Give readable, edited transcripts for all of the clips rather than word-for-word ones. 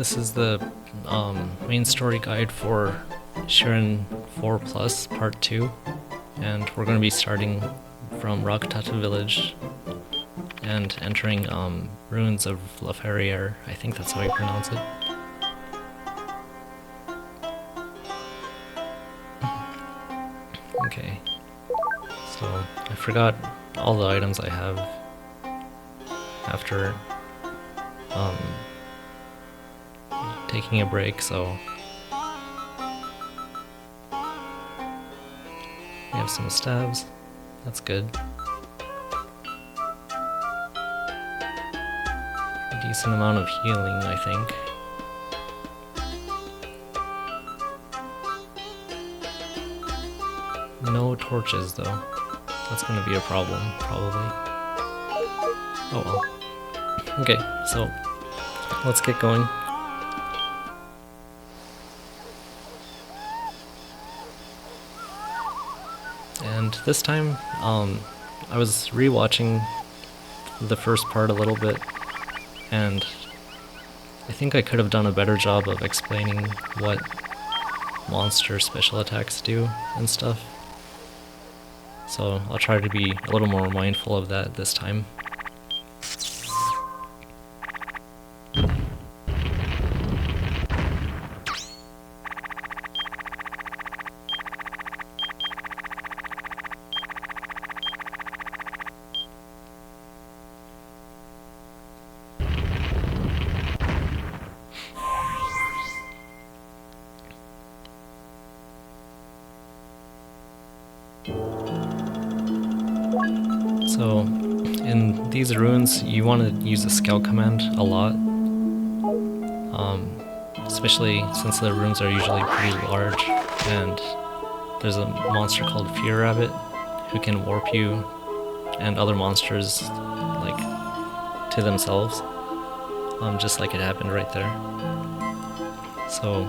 This is the main story guide for Shiren 4 Plus Part 2, and we're going to be starting from Rakatata Village and entering ruins of La Ferriere. I think that's how you pronounce it. Okay, so I forgot all the items I have after taking a break, so we have some stabs, that's good. A decent amount of healing, I think. No torches though. That's gonna be a problem, probably. Oh well. Okay, so let's get going. And this time, I was rewatching the first part a little bit, and I think I could have done a better job of explaining what monster special attacks do and stuff. So I'll try to be a little more mindful of that this time. So, in these ruins, you want to use the scout command a lot, especially since the rooms are usually pretty large, and there's a monster called Fear Rabbit who can warp you and other monsters like to themselves, just like it happened right there. So,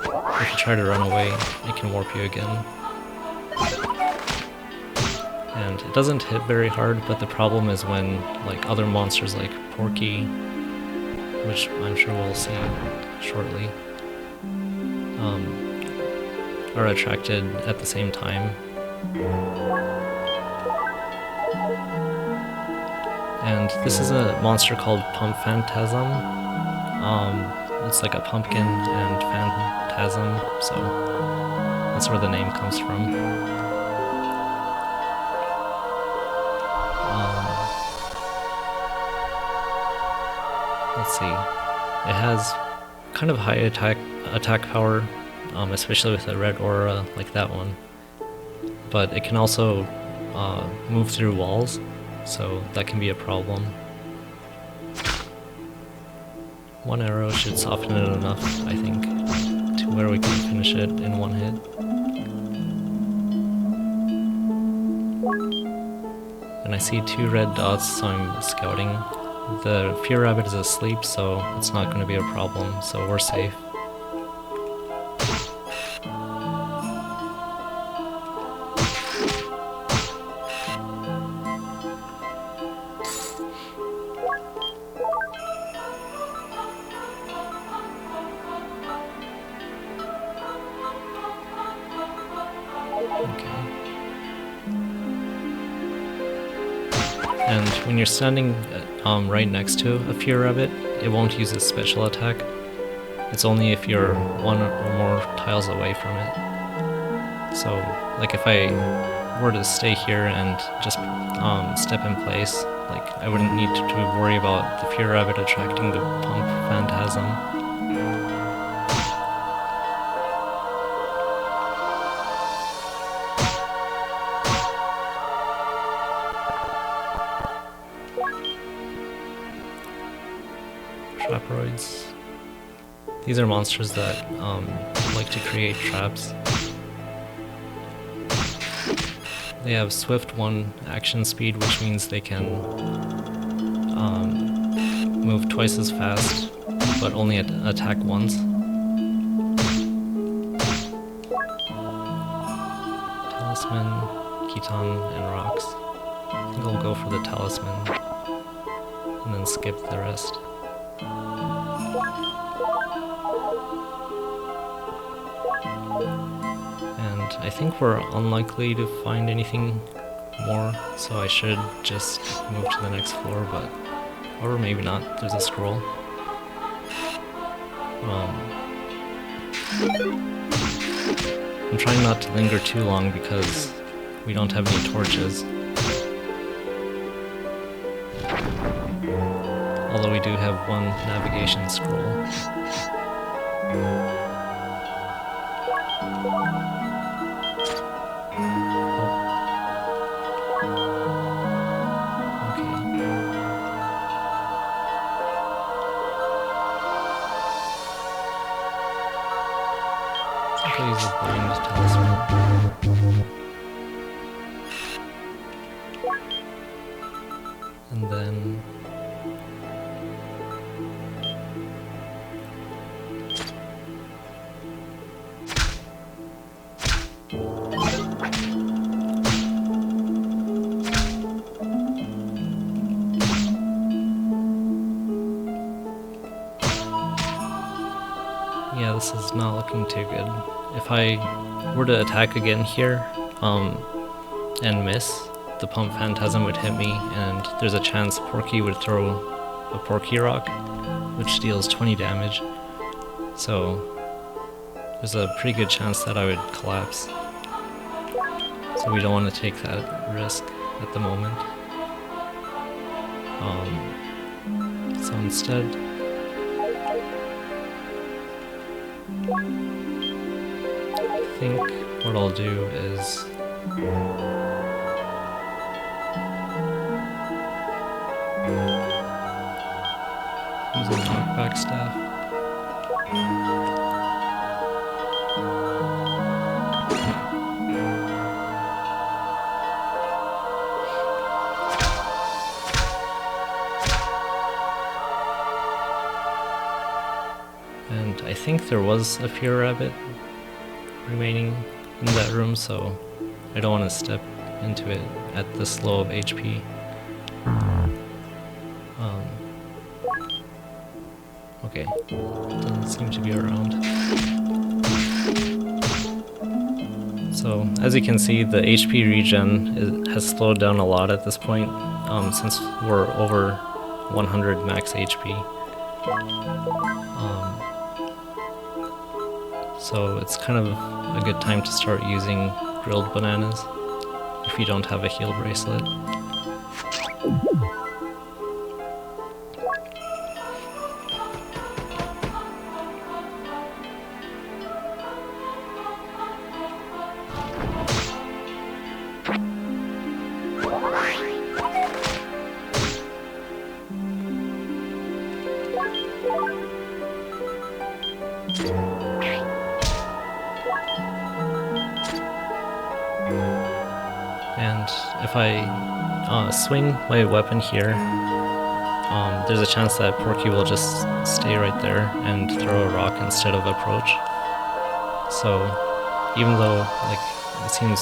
if you try to run away, it can warp you again. And it doesn't hit very hard, but the problem is when like other monsters like Porky, which I'm sure we'll see shortly, are attracted at the same time. And this is a monster called Pump Phantasm. It's like a pumpkin and phantasm, so that's where the name comes from. Let's see. It has kind of high attack power, especially with a red aura like that one. But it can also move through walls, so that can be a problem. One arrow should soften it enough, I think, to where we can finish it in one hit. And I see 2 red dots, so I'm scouting. The Fear Rabbit is asleep, so it's not going to be a problem, so we're safe. Okay. And when you're standing right next to a Fear Rabbit, it won't use its special attack. It's only if you're 1 or more tiles away from it. So, like if I were to stay here and just step in place, like I wouldn't need to worry about the Fear Rabbit attracting the Pump Phantasm. Traperoids. These are monsters that like to create traps. They have swift 1 action speed, which means they can move twice as fast, but only attack once. Talisman, Keton, and Rocks. I think I'll go for the Talisman, and then skip the rest. And I think we're unlikely to find anything more, so I should just move to the next floor, but... or maybe not, there's a scroll. I'm trying not to linger too long because we don't have any torches. Although we do have one navigation scroll. Use a blind talisman. And then... yeah, this is not looking too good. If I were to attack again here, and miss, the Pump Phantasm would hit me, and there's a chance Porky would throw a Porky Rock, which deals 20 damage. So there's a pretty good chance that I would collapse. So we don't want to take that risk at the moment. So instead, I think what I'll do is use a knockback staff. And I think there was a Fear Rabbit remaining in that room, so I don't want to step into it at this low of HP. Okay, doesn't seem to be around. So, as you can see, the HP regen has slowed down a lot at this point, since we're over 100 max HP. So it's kind of a good time to start using grilled bananas if you don't have a heal bracelet. And if I swing my weapon here, there's a chance that Porky will just stay right there and throw a rock instead of approach. So even though like it seems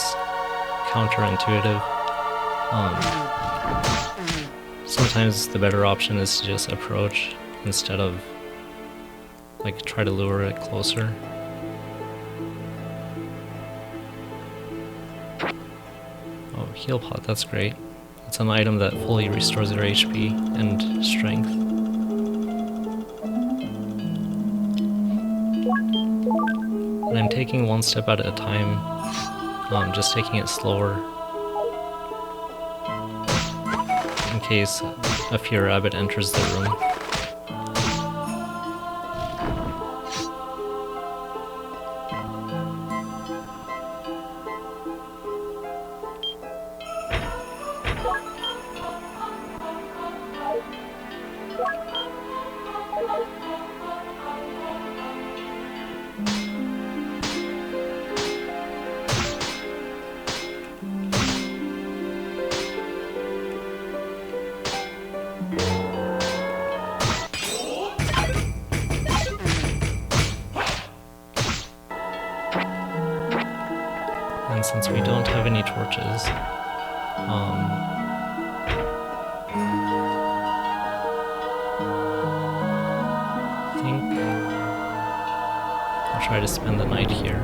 counterintuitive, sometimes the better option is to just approach instead of like try to lure it closer. Oh, heal pot, that's great. It's an item that fully restores your HP and strength. And I'm taking one step at a time, just taking it slower in case a Fear Rabbit enters the room. And since we don't have any torches, try to spend the night here.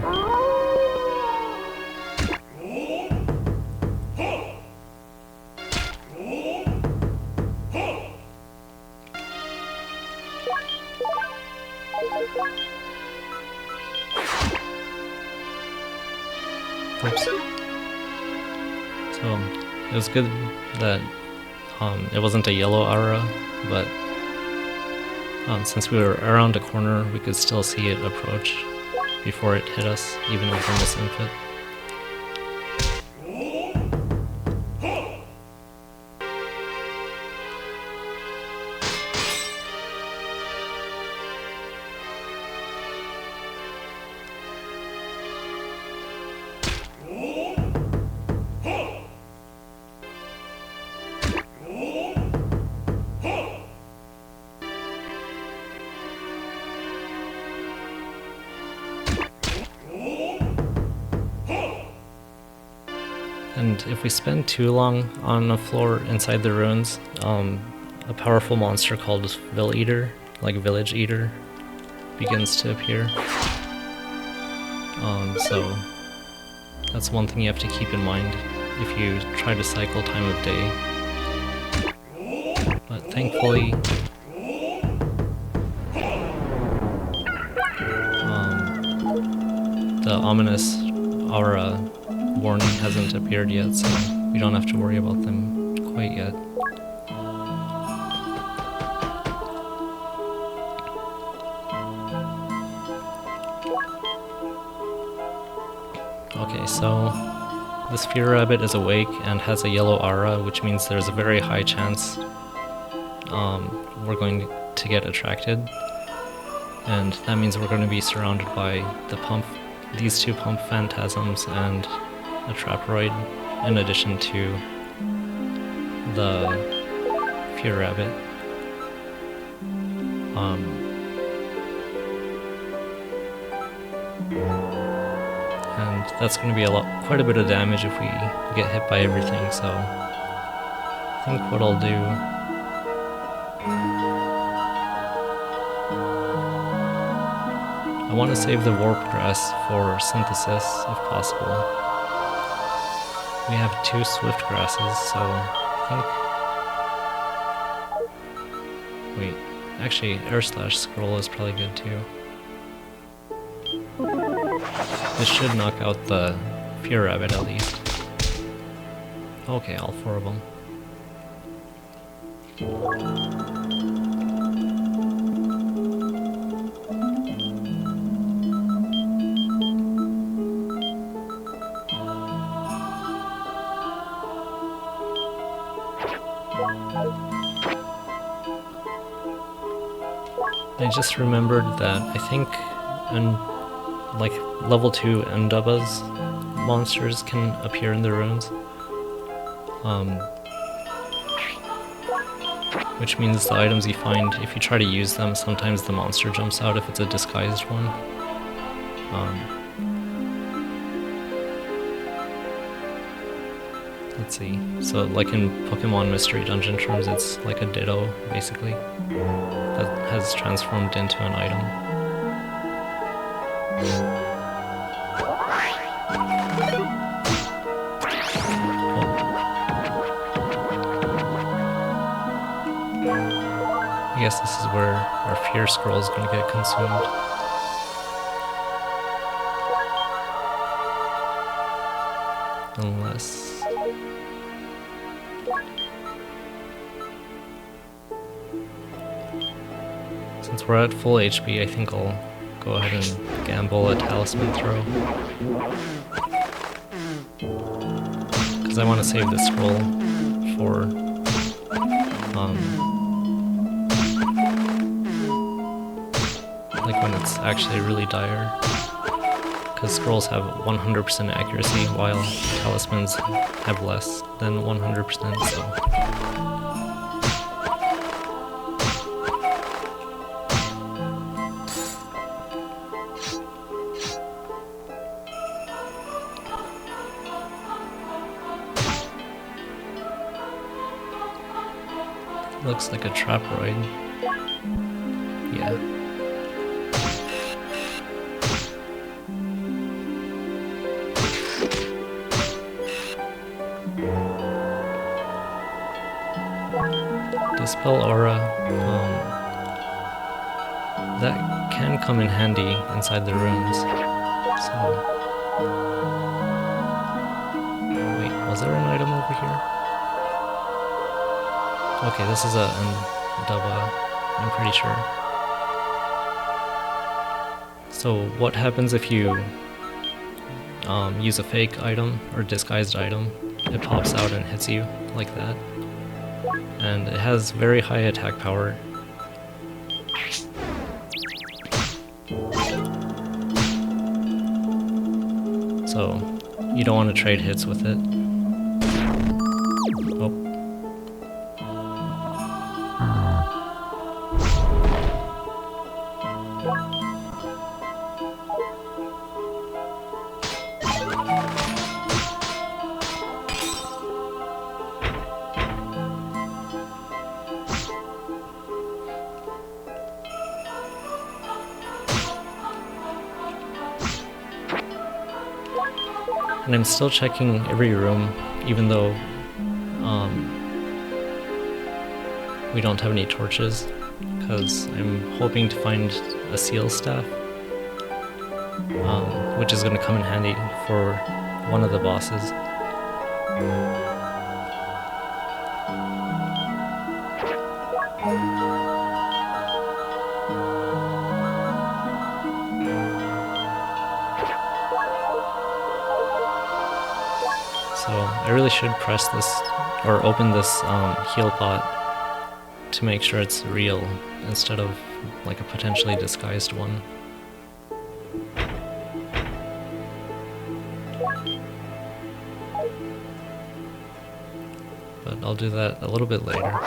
Oops. So it was good that it wasn't a yellow aura, but since we were around a corner, we could still see it approach before it hit us, even with a misinput. And if we spend too long on a floor inside the ruins, a powerful monster called Vill Eater, like Village Eater, begins to appear. So that's one thing you have to keep in mind if you try to cycle time of day. But thankfully, the ominous aura warning hasn't appeared yet, so we don't have to worry about them quite yet. Okay, so this fear rabbit is awake and has a yellow aura, which means there's a very high chance we're going to get attracted, and that means we're going to be surrounded by these two pump phantasms and a traperoid, in addition to the fear rabbit. And that's going to be quite a bit of damage if we get hit by everything, so I think what I'll do I want to save the warp grass for synthesis if possible. We have 2 swift grasses, so I think... Wait, actually air/scroll is probably good too. This should knock out the fear rabbit at least. Okay, all 4 of them. I just remembered that I think like level 2 Ndubba's monsters can appear in the ruins. Which means the items you find, if you try to use them, sometimes the monster jumps out if it's a disguised one. Let's see. So like in Pokemon Mystery Dungeon terms, it's like a Ditto, basically, that has transformed into an item. I guess this is where our fear scroll is going to get consumed. Unless... Since we're at full HP, I think I'll go ahead and gamble a talisman throw. Because I want to save the scroll for... like when it's actually really dire. Because scrolls have 100% accuracy, while talismans have less than 100%, so... Looks like a traperoid. Yeah. Dispel Aura, that can come in handy inside the rooms. So, wait, was there an item over here? Okay, this is a Dava, I'm pretty sure. So what happens if you use a fake item or disguised item? It pops out and hits you like that. And it has very high attack power. So you don't want to trade hits with it. Oh. And I'm still checking every room, even though we don't have any torches, because I'm hoping to find a seal staff, which is going to come in handy for one of the bosses. So I really should press this, or open this heal pot to make sure it's real, instead of like a potentially disguised one. But I'll do that a little bit later.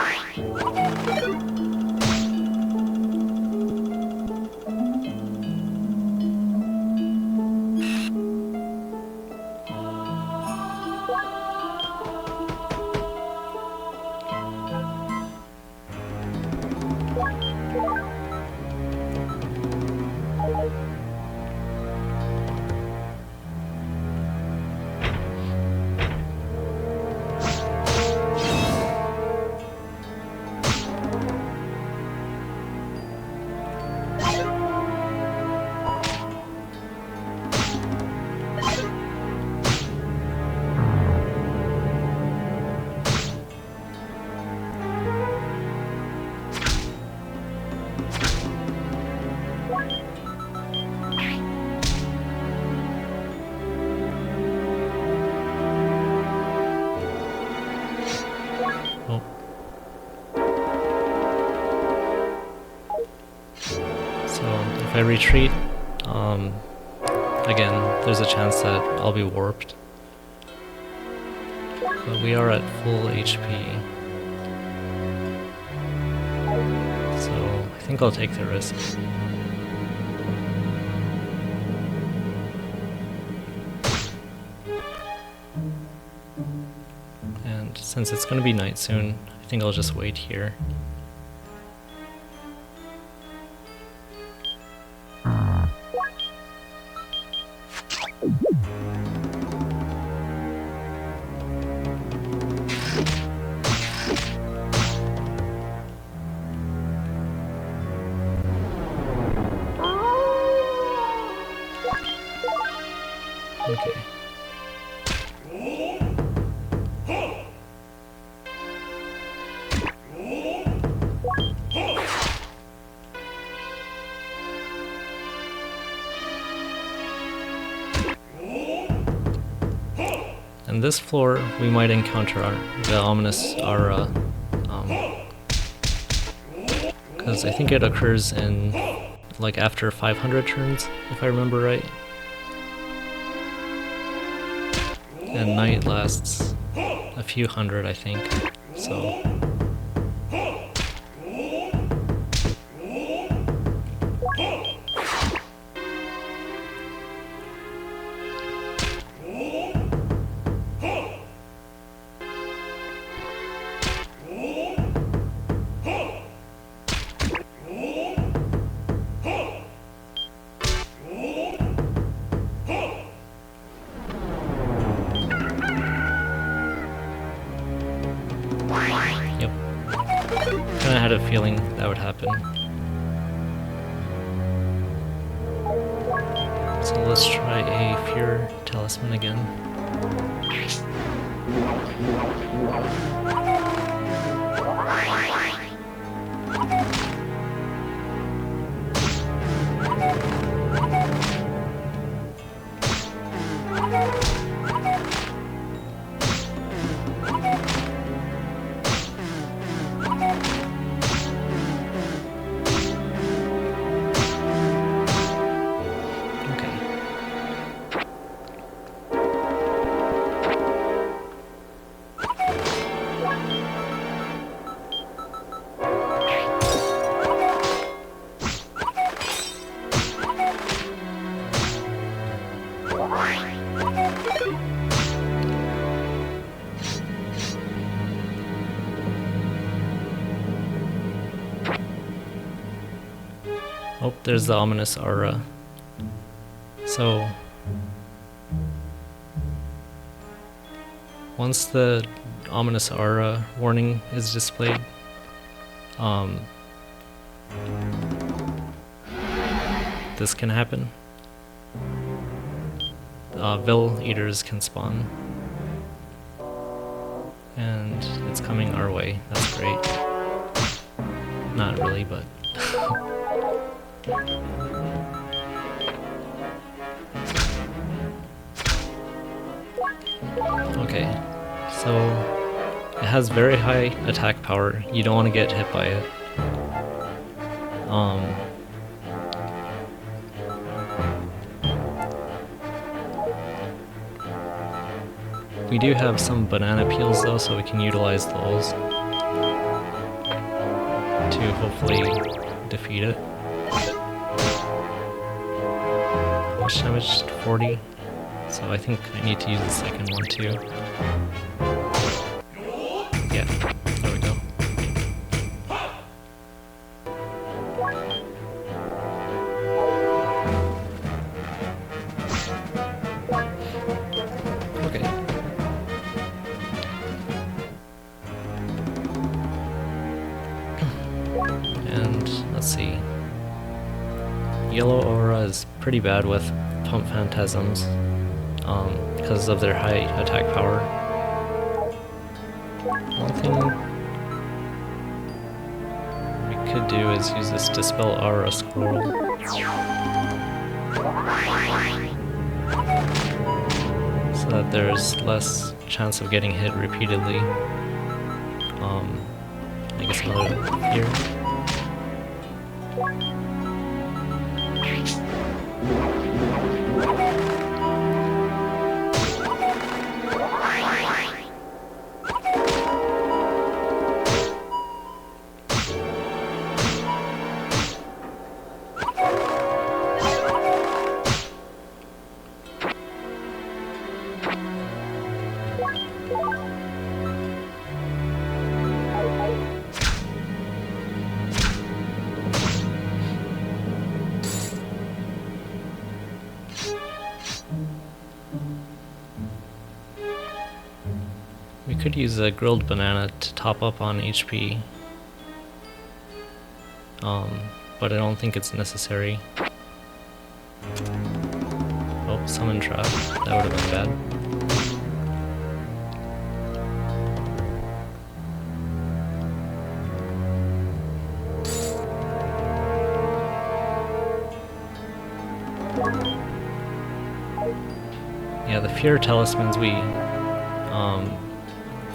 If I retreat, again, there's a chance that I'll be warped. But we are at full HP. So I think I'll take the risk. And since it's going to be night soon, I think I'll just wait here. Okay. And this floor, we might encounter the ominous aura, because I think it occurs in, like, after 500 turns, if I remember right. And night lasts a few hundred, I think, so... Yep. Kinda had a feeling that would happen. So let's try a Fear Talisman again. Oh, there's the ominous aura. So once the ominous aura warning is displayed, this can happen. Vil eaters can spawn. And it's coming our way. That's great. Not really, but... Okay, so it has very high attack power. You don't want to get hit by it. We do have some banana peels though, so we can utilize those to hopefully defeat it. How much damage? 40. So I think I need to use the second one too. Yeah, there we go. Okay. And let's see. Yellow aura is pretty bad with pump phantasms. Because of their high attack power. One thing we could do is use this Dispel Aura scroll. So that there's less chance of getting hit repeatedly. I guess another here. We could use a grilled banana to top up on HP, but I don't think it's necessary. Oh, summon trap. That would have been bad. Yeah, the Fear Talismans we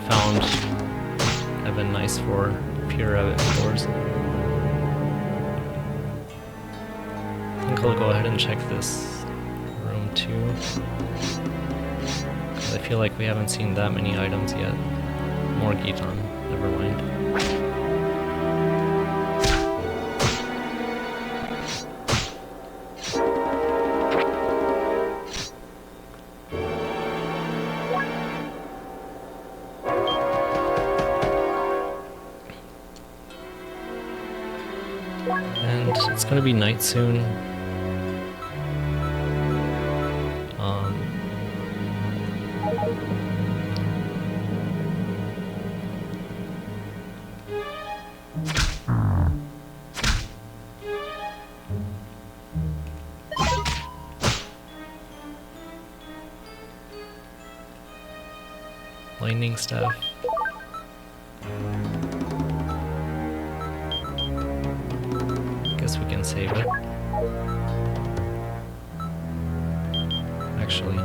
found have been nice for Fear Rabbit floors. I think I'll go ahead and check this room too, because I feel like we haven't seen that many items yet. More Gitan, never mind. And it's gonna be night soon. binding staff. Guess we can save it. Actually,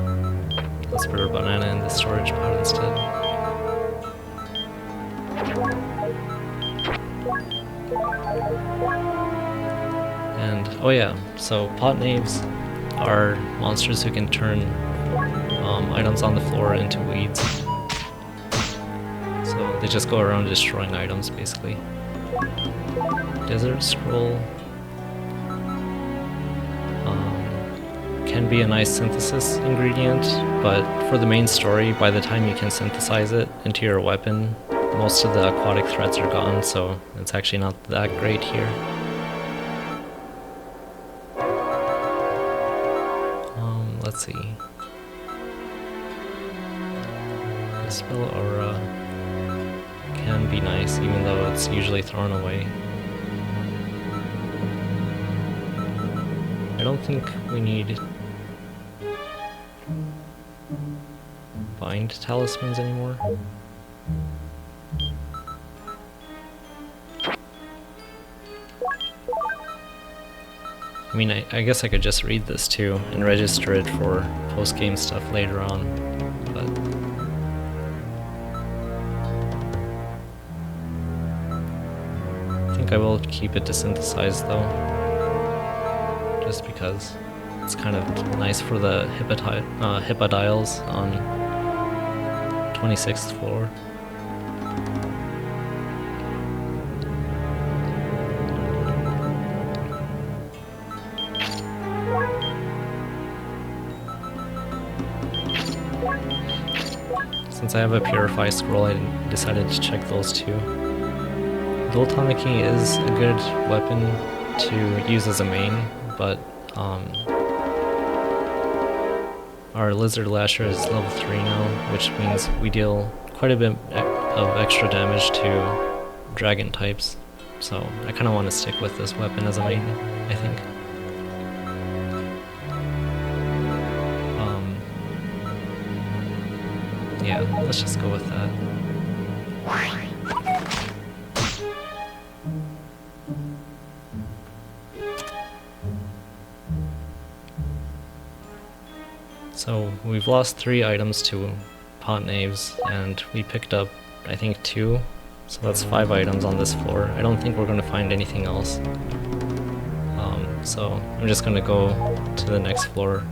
let's put our banana in the storage pod instead. And, oh yeah, so pot knaves are monsters who can turn items on the floor into weeds. So they just go around destroying items, basically. Desert Scroll can be a nice synthesis ingredient, but for the main story, by the time you can synthesize it into your weapon, most of the aquatic threats are gone, so it's actually not that great here. Let's see. Dispel Aura can be nice, even though it's usually thrown away. I don't think we need bind talismans anymore. I mean, I guess I could just read this too and register it for post-game stuff later on, but I think I will keep it desynthesized though, just because it's kind of nice for the hippodials on 26th floor. Since I have a Purify scroll, I decided to check those two. Dual Tanaki is a good weapon to use as a main, but our Lizard Lasher is level 3 now, which means we deal quite a bit of extra damage to dragon types, so I kind of want to stick with this weapon as a main, I think. Yeah, let's just go with that. So we've lost 3 items to pot knaves, and we picked up, I think, 2. So that's 5 items on this floor. I don't think we're going to find anything else. So I'm just going to go to the next floor.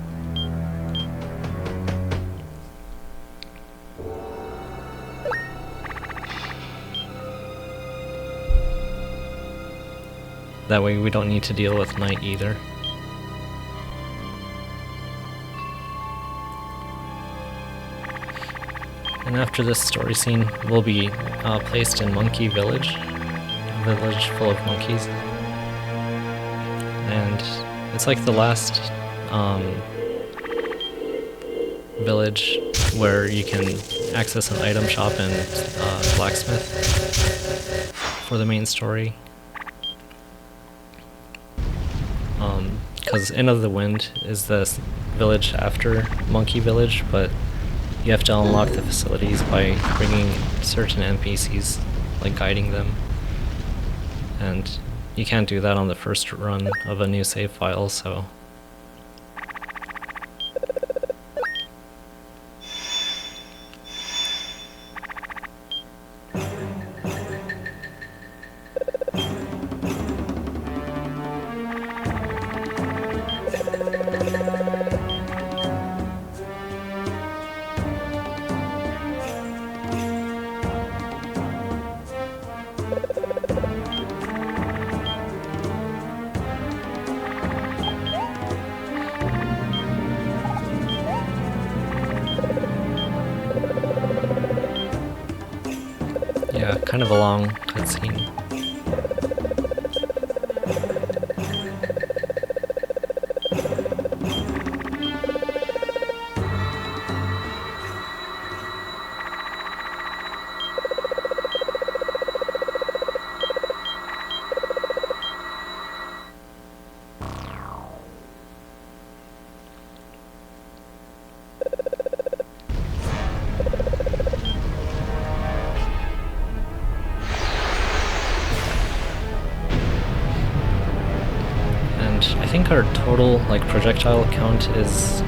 That way we don't need to deal with night either. And after this story scene, we'll be placed in Monkey Village, a village full of monkeys. And it's like the last village where you can access an item shop and blacksmith for the main story. Because Inn of the Wind is the village after Monkey Village, but you have to unlock the facilities by bringing certain NPCs, like guiding them. And you can't do that on the first run of a new save file, so... Yeah, kind of a long cutscene. think our total like projectile count is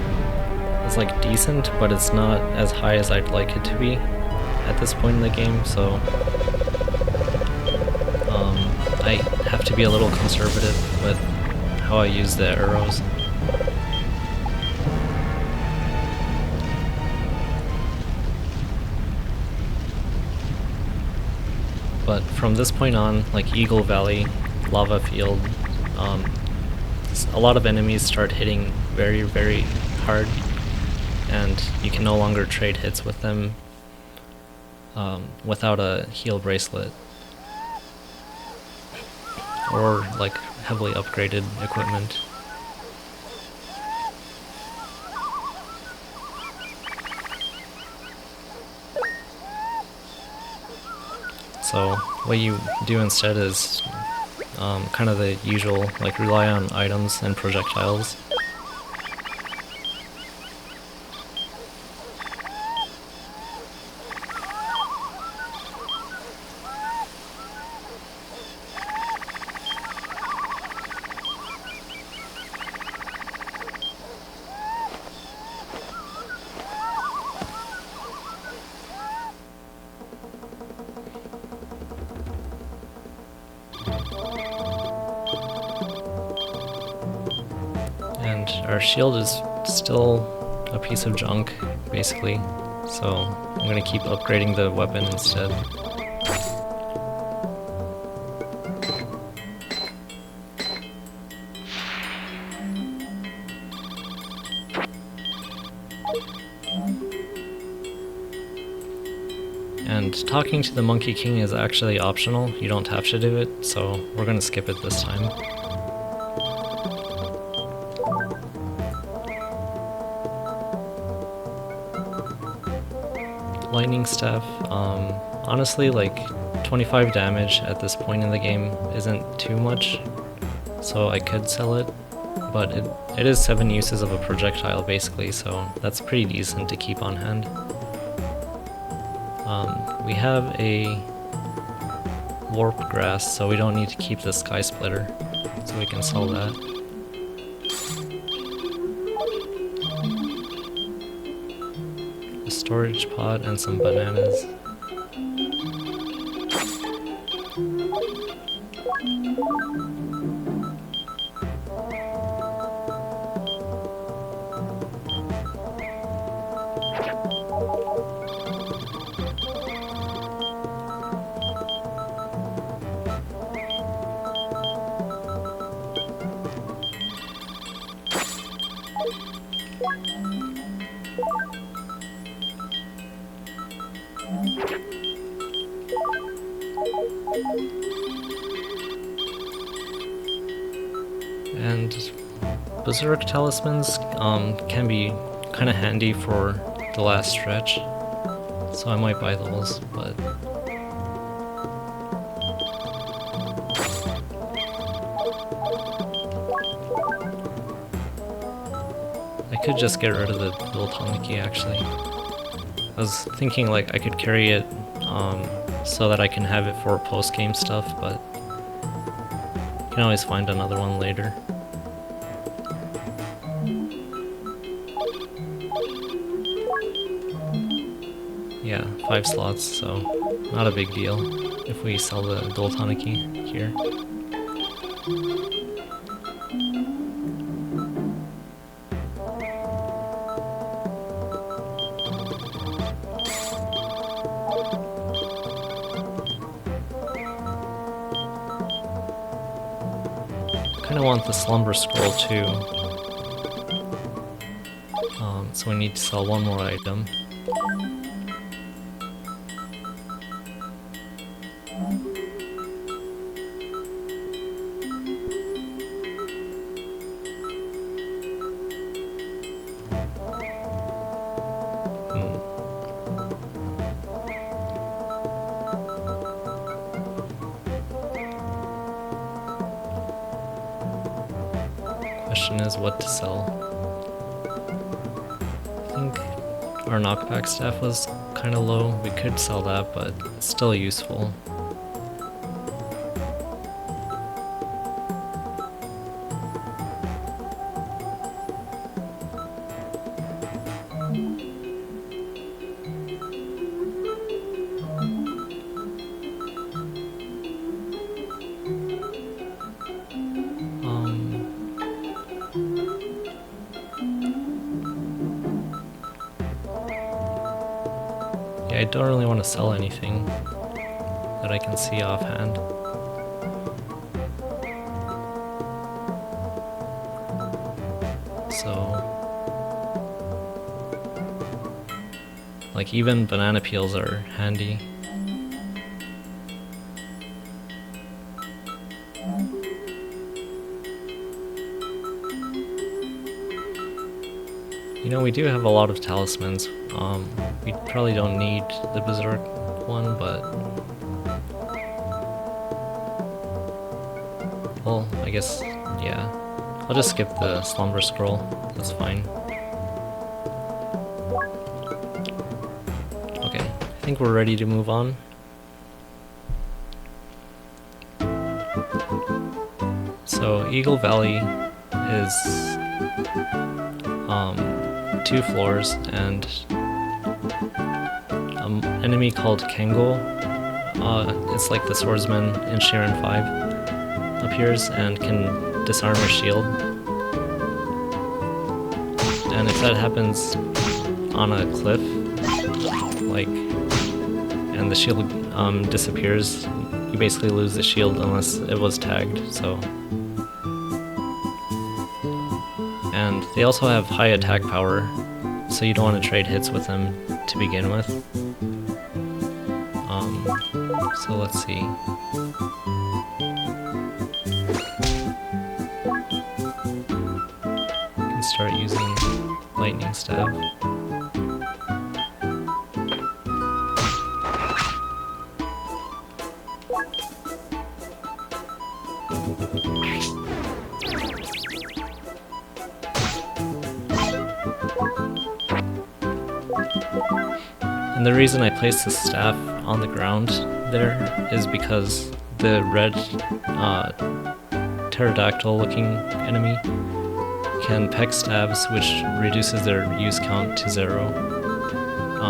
like decent, but it's not as high as I'd like it to be at this point in the game, so I have to be a little conservative with how I use the arrows. But from this point on, like Eagle Valley, Lava Field, a lot of enemies start hitting very, very hard, and you can no longer trade hits with them without a heal bracelet or like heavily upgraded equipment. So what you do instead is kind of the usual, like rely on items and projectiles. And our shield is still a piece of junk, basically, so I'm gonna keep upgrading the weapon instead. And talking to the Monkey King is actually optional, you don't have to do it, so we're gonna skip it this time. Lightning Staff, honestly, like 25 damage at this point in the game isn't too much, so I could sell it, but it is 7 uses of a projectile basically, so that's pretty decent to keep on hand. We have a Warp Grass, so we don't need to keep the Sky Splitter, so we can sell that. A storage pot and some bananas. And Berserk Talismans can be kind of handy for the last stretch, so I might buy those, but I could just get rid of the Dual Taniki actually. I was thinking like I could carry it so that I can have it for post-game stuff, but you can always find another one later. Yeah, 5 slots, so not a big deal if we sell the Dual Taniki here. I want the Slumber Scroll too, so we need to sell one more item. Question is what to sell. I think our knockback staff was kind of low. We could sell that, but it's still useful. Yeah, I don't really want to sell anything that I can see offhand. So, like, even banana peels are handy. You know, we do have a lot of talismans. We probably don't need the Berserk one, but... well, I guess, yeah. I'll just skip the Slumber Scroll, that's fine. Okay, I think we're ready to move on. So, Eagle Valley is 2 floors, and an enemy called Kangol, it's like the swordsman in Shiren 5, appears and can disarm your shield. And if that happens on a cliff, like, and the shield disappears, you basically lose the shield unless it was tagged, so... And they also have high attack power, so you don't want to trade hits with them to begin with. So let's see. You can start using Lightning Stab. And the reason I placed the staff on the ground there is because the red pterodactyl looking enemy can peck stabs, which reduces their use count to 0,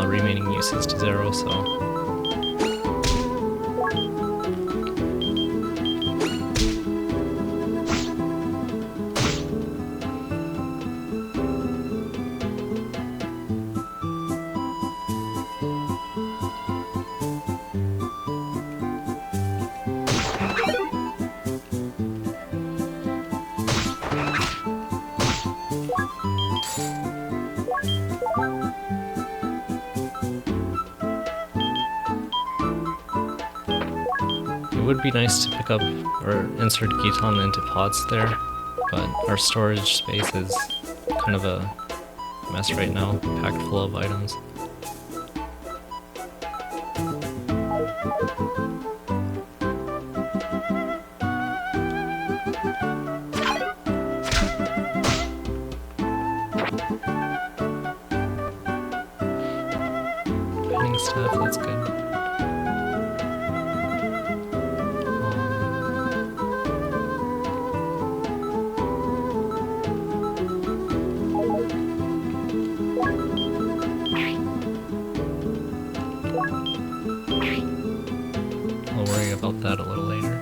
remaining uses to 0, so... It would be nice to pick up or insert Giton into pots there, but our storage space is kind of a mess right now, packed full of items. Penning staff, that's good. I'll worry about that a little later.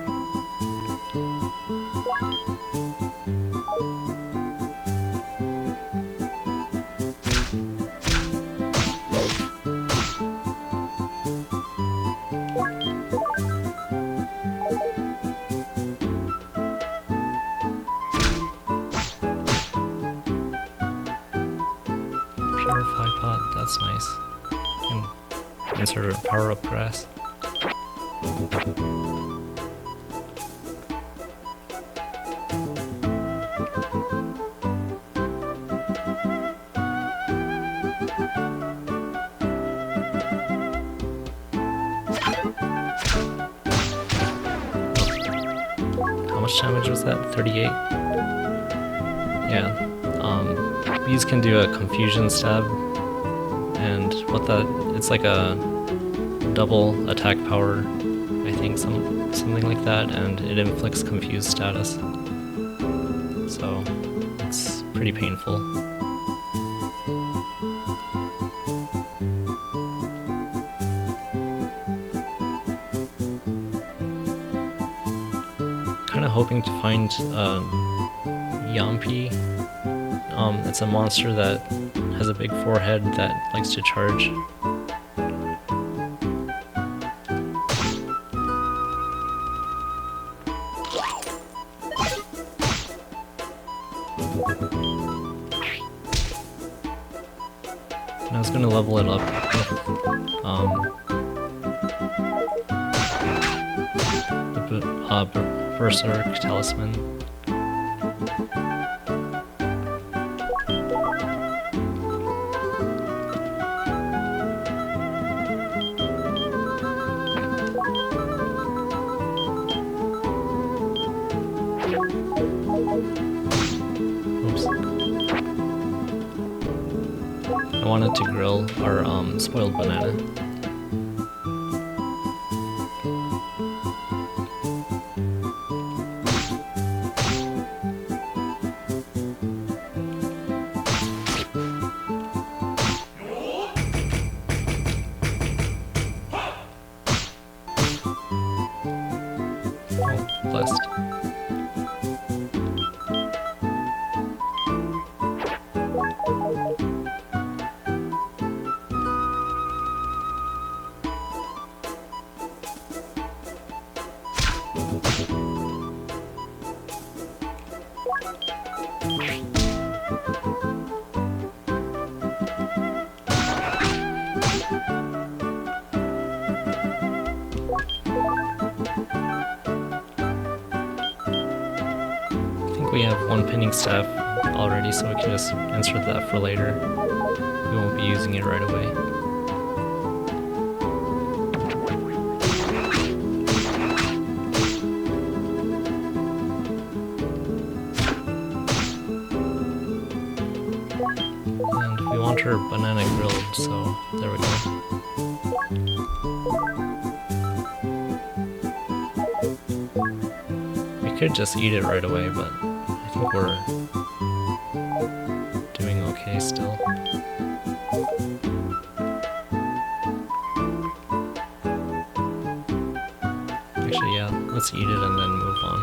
Purify pot, that's nice. And insert a power-up grass. How much damage was that? 38? Yeah. These can do a confusion stab, and it's like a double attack power, I think, something like that, and it inflicts confused status. So it's pretty painful. Kinda hoping to find Yampi. It's a monster that has a big forehead that likes to charge. And I was gonna level it up with the Berserk Talisman. Oops. I wanted to grill our spoiled banana. Oh, blessed. We have one pinning staff already, so we can just insert that for later. We won't be using it right away. And we want her banana grilled, so there we go. We could just eat it right away, but I think we're doing okay still. Actually, yeah, let's eat it and then move on.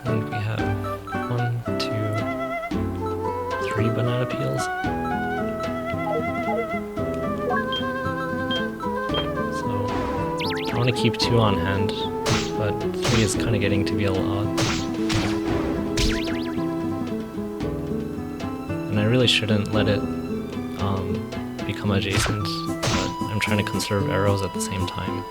And we have 1, 2, 3 banana peels. So I want to keep 2 on hand, but 3 is kind of getting to be a lot. And I really shouldn't let it become adjacent, but I'm trying to conserve arrows at the same time.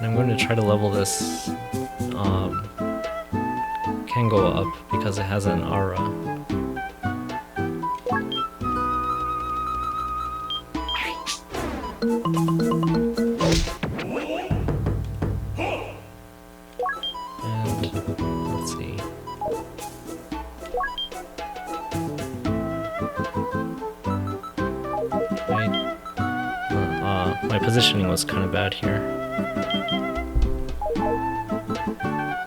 I'm going to try to level this. Can go up because it has an aura. And let's see. My positioning was kind of bad here.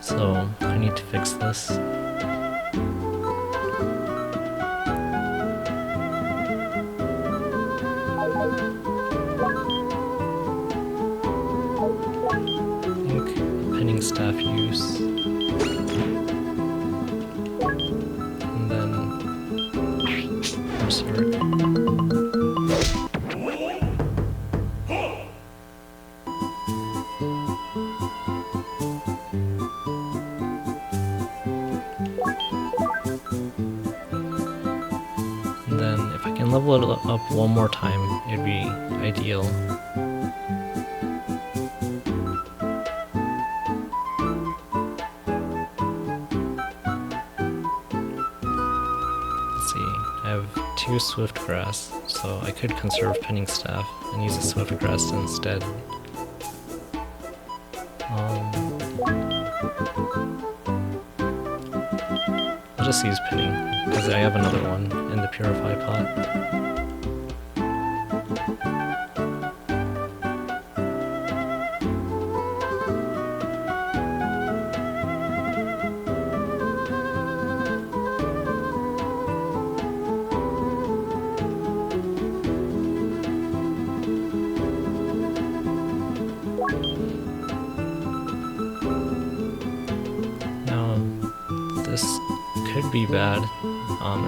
So I need to fix this. I think pinning staff use. And then Berserk. And then if I can level it up one more time, it'd be ideal. Let's see, I have 2 swift grass, so I could conserve pinning staff and use a swift grass instead. I'll just use pinning, because I have another one in the purify pot. this could be bad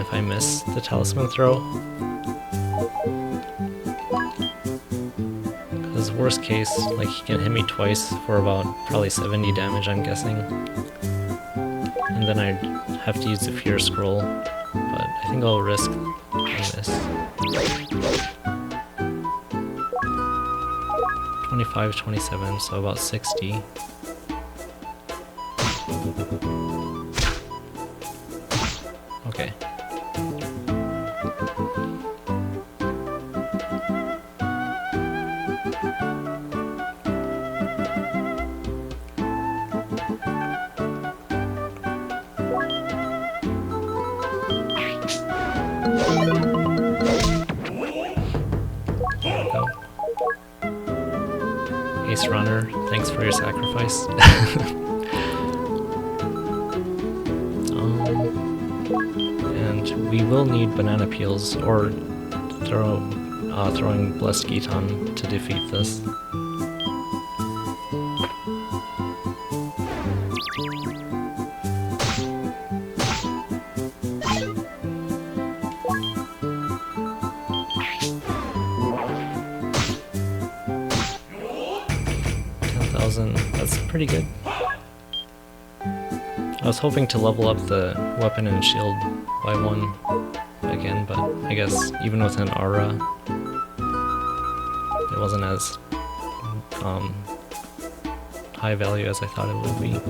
if I miss the talisman throw. Because worst case, like he can hit me twice for about probably 70 damage, I'm guessing. And then I'd have to use the Fear Scroll, but I think I'll risk a miss. 25, 27, so about 60. Okay. There we go. Ace Runner, thanks for your sacrifice. And we will need banana peels or throwing Blessed Gitan to defeat this. That's pretty good. I was hoping to level up the weapon and shield by 1 again, but I guess even with an aura, it wasn't as high value as I thought it would be.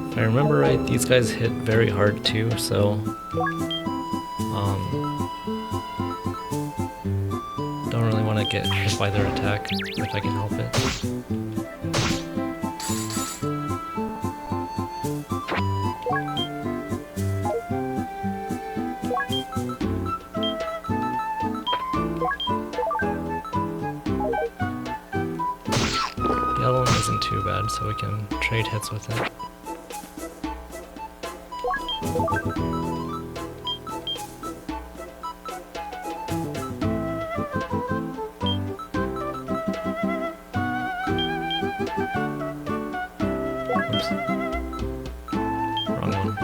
If I remember right, these guys hit very hard too, so don't really want to get hit by their attack if I can help it. The other one isn't too bad, so we can trade hits with it. Oops. Wrong one.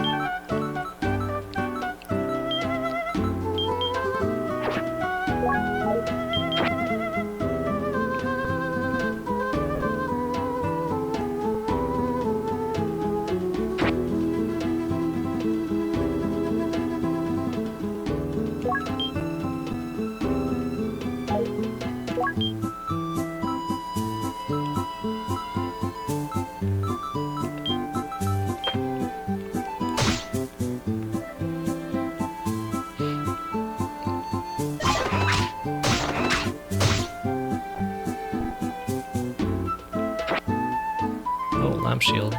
Shield.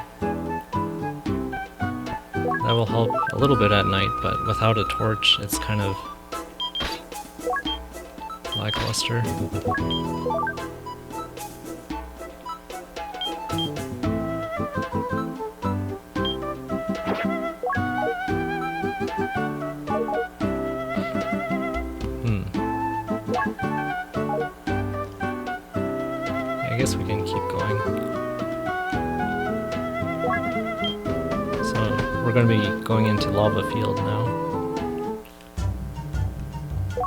That will help a little bit at night, but without a torch, it's kind of lackluster. I guess we can keep going. We're going to be going into Lava Field now,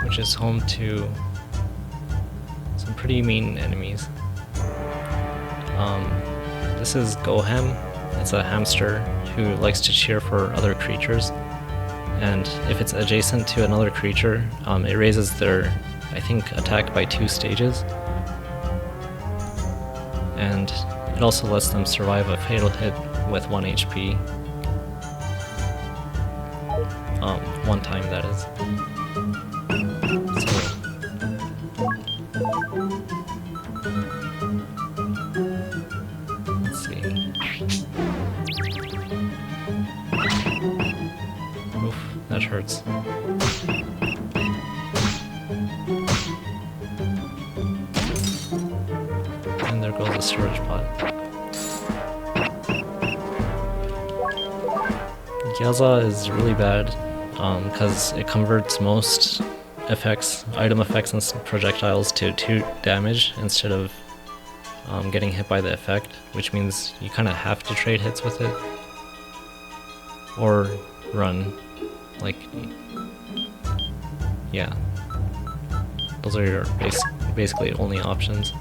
which is home to some pretty mean enemies. This is Gohem. It's a hamster who likes to cheer for other creatures, and if it's adjacent to another creature, it raises their, I think, attack by 2 stages, and it also lets them survive a fatal hit with 1 HP. 1 time, that is. So, let's see. hurts. And there goes the storage pod. Gyaza is really bad because it converts most item effects and projectiles to 2 damage instead of getting hit by the effect, which means you kind of have to trade hits with it or run. Like, yeah, those are your basically only options.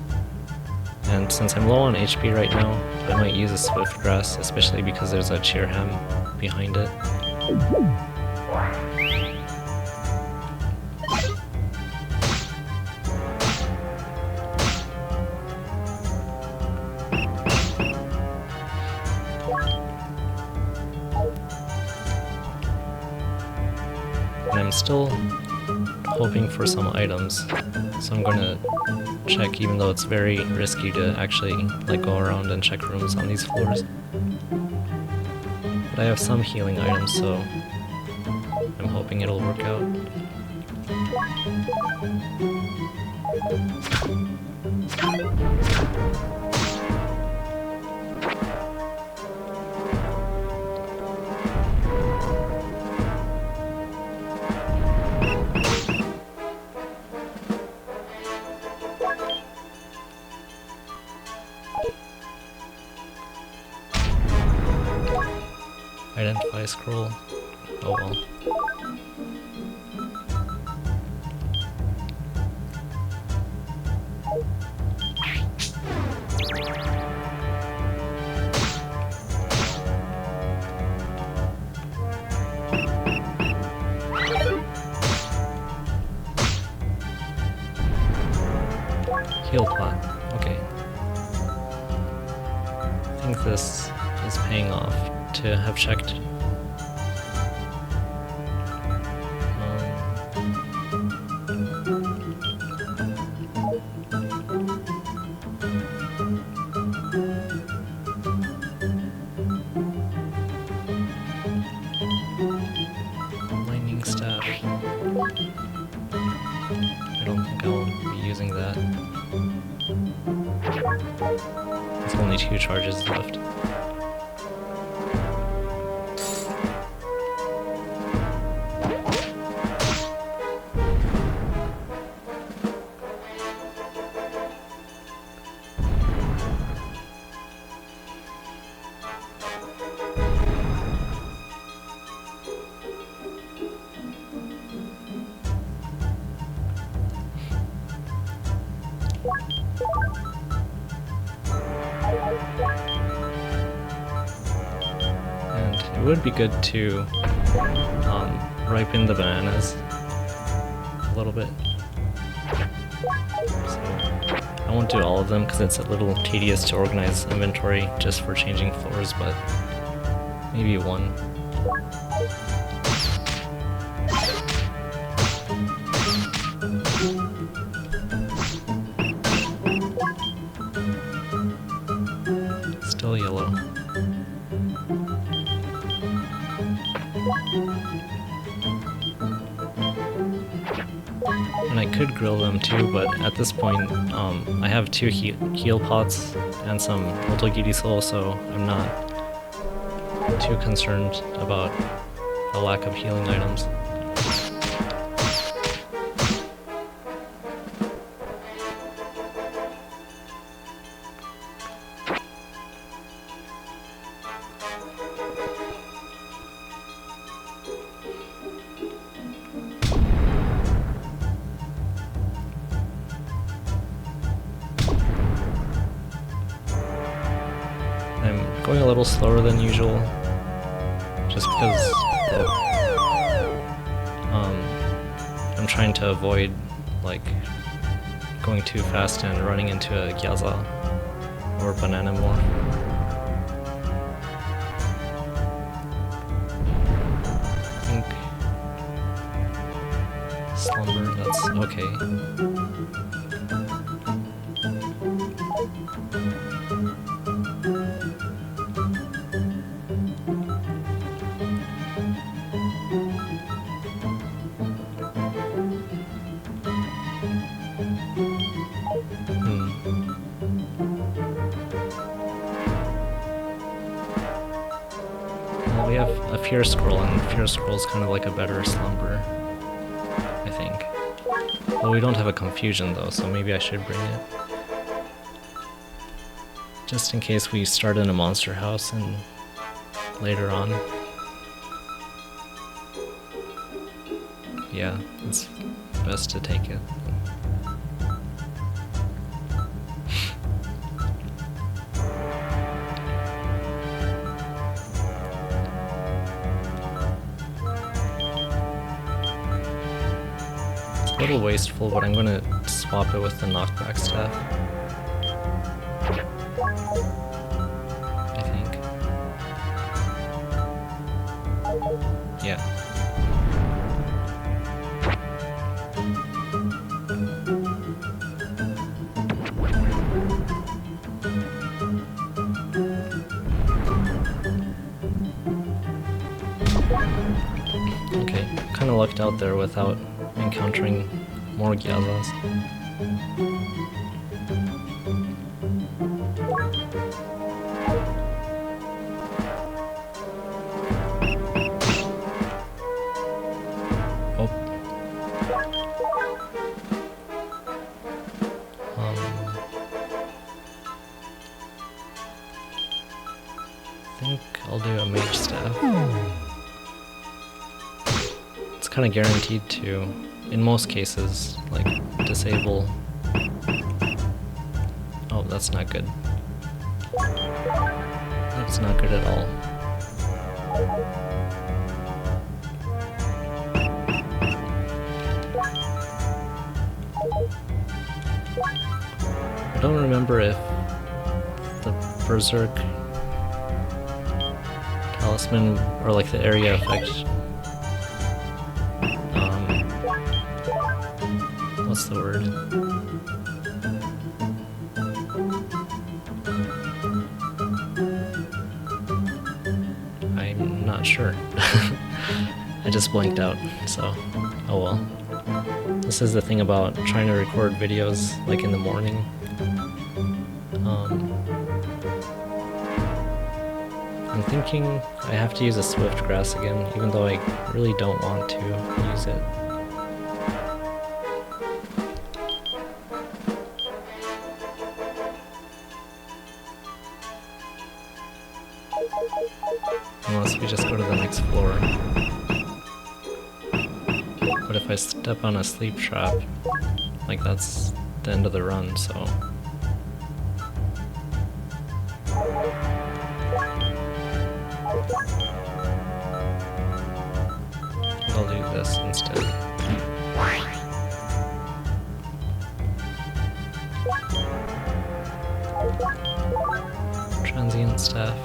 And since I'm low on HP right now, I might use a Swift Grass, especially because there's a Cheerham behind it. And I'm still hoping for some items, so I'm going to check, even though it's very risky to actually like go around and check rooms on these floors. But I have some healing items, so I'm hoping it'll work out. Identify scroll. Oh well. Heal plot. Okay. I think this is paying off to have checked. Lightning staff. I don't think I'll be using that. There's only 2 charges left. And it would be good to ripen the bananas a little bit. So I won't do all of them because it's a little tedious to organize inventory just for changing floors, but maybe one. Still yellow. And I could grill them too, but at this point, I have 2 heal pots and some Otogiri soul, so I'm not too concerned about the lack of healing items. I'm going a little slower than usual, just because I'm trying to avoid like going too fast and running into a Gyaza or Banana more. I think Slumber, that's okay. Yeah, we have a Fear Scroll, and Fear Scroll is kind of like a better slumber, I think. Well, we don't have a Confusion though, so maybe I should bring it. Just in case we start in a monster house and later on. Yeah, it's best to take it. It's a little wasteful, but I'm gonna swap it with the knockback staff. I think. Yeah. Okay, kind of lucked out there without encountering more Gyazas. Oh. I think I'll do a mage staff. It's kind of guaranteed to, in most cases, like, disable. Oh, that's not good. That's not good at all. I don't remember if the Berserk Talisman, or like the area effect, what's the word? I'm not sure. I just blanked out, so oh well. This is the thing about trying to record videos like in the morning. I'm thinking I have to use a Swift Grass again, even though I really don't want to use it. Unless we just go to the next floor. But if I step on a sleep trap, like that's the end of the run, so... I'll do this instead. Transient staff.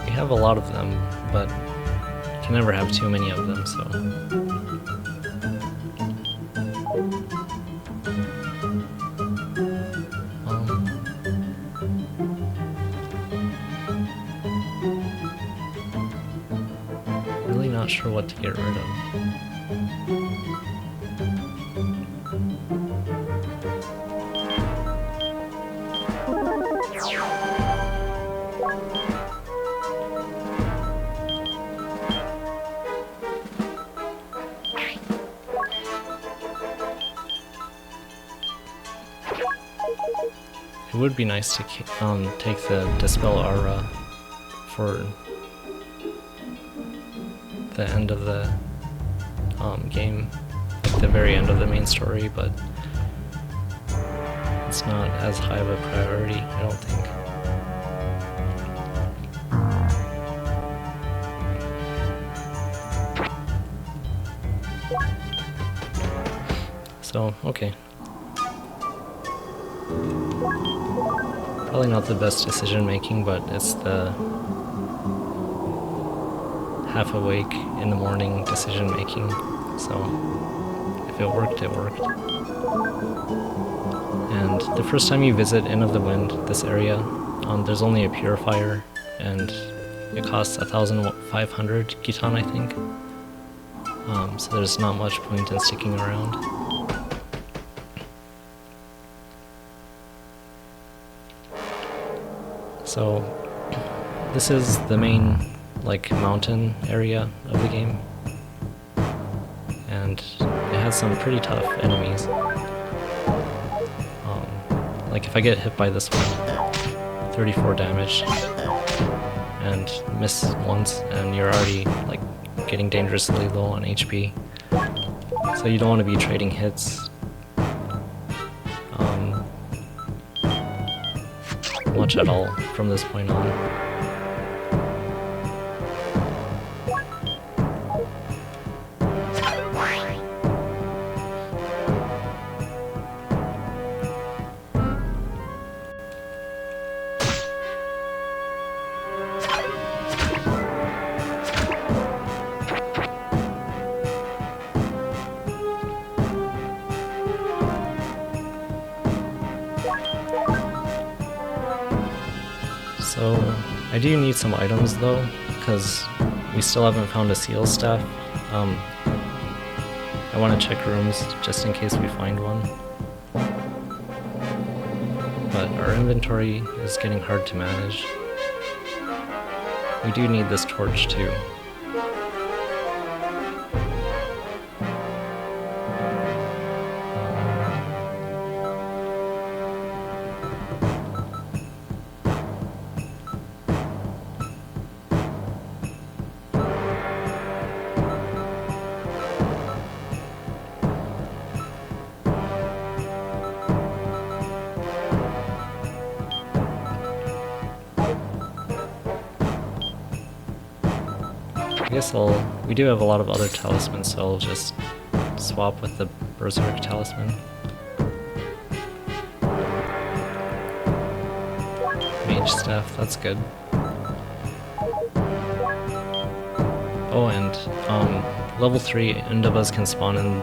We have a lot of them, but you can never have too many of them, so... really not sure what to get rid of. It would be nice to take the Dispel Aura for the end of the game, like the very end of the main story, but it's not as high of a priority, I don't think. So, okay. Probably not the best decision making, but it's the half awake in the morning decision making, so if it worked, it worked. And the first time you visit Inn of the Wind, this area, there's only a purifier, and it costs 1,500 Gitan, I think. So there's not much point in sticking around. So this is the main like mountain area of the game, and it has some pretty tough enemies. Like if I get hit by this one, 34 damage, and miss once, and you're already like getting dangerously low on HP. So you don't want to be trading hits much at all from this point on. So I do need some items though, because we still haven't found a seal staff. I want to check rooms just in case we find one. But our inventory is getting hard to manage. We do need this torch too. I guess we do have a lot of other talismans, so I'll just swap with the Berserk talisman. Mage staff, that's good. Oh, and level 3 Indabas can spawn in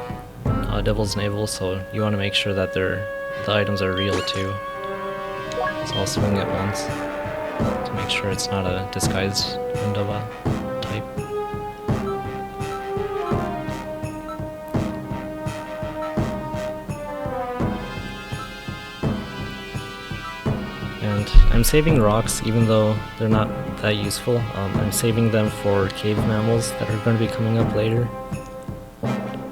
Devil's Navel, so you want to make sure that the items are real too. So I'll swing it once to make sure it's not a disguised Indaba type. And I'm saving rocks even though they're not that useful. I'm saving them for cave mammals that are going to be coming up later.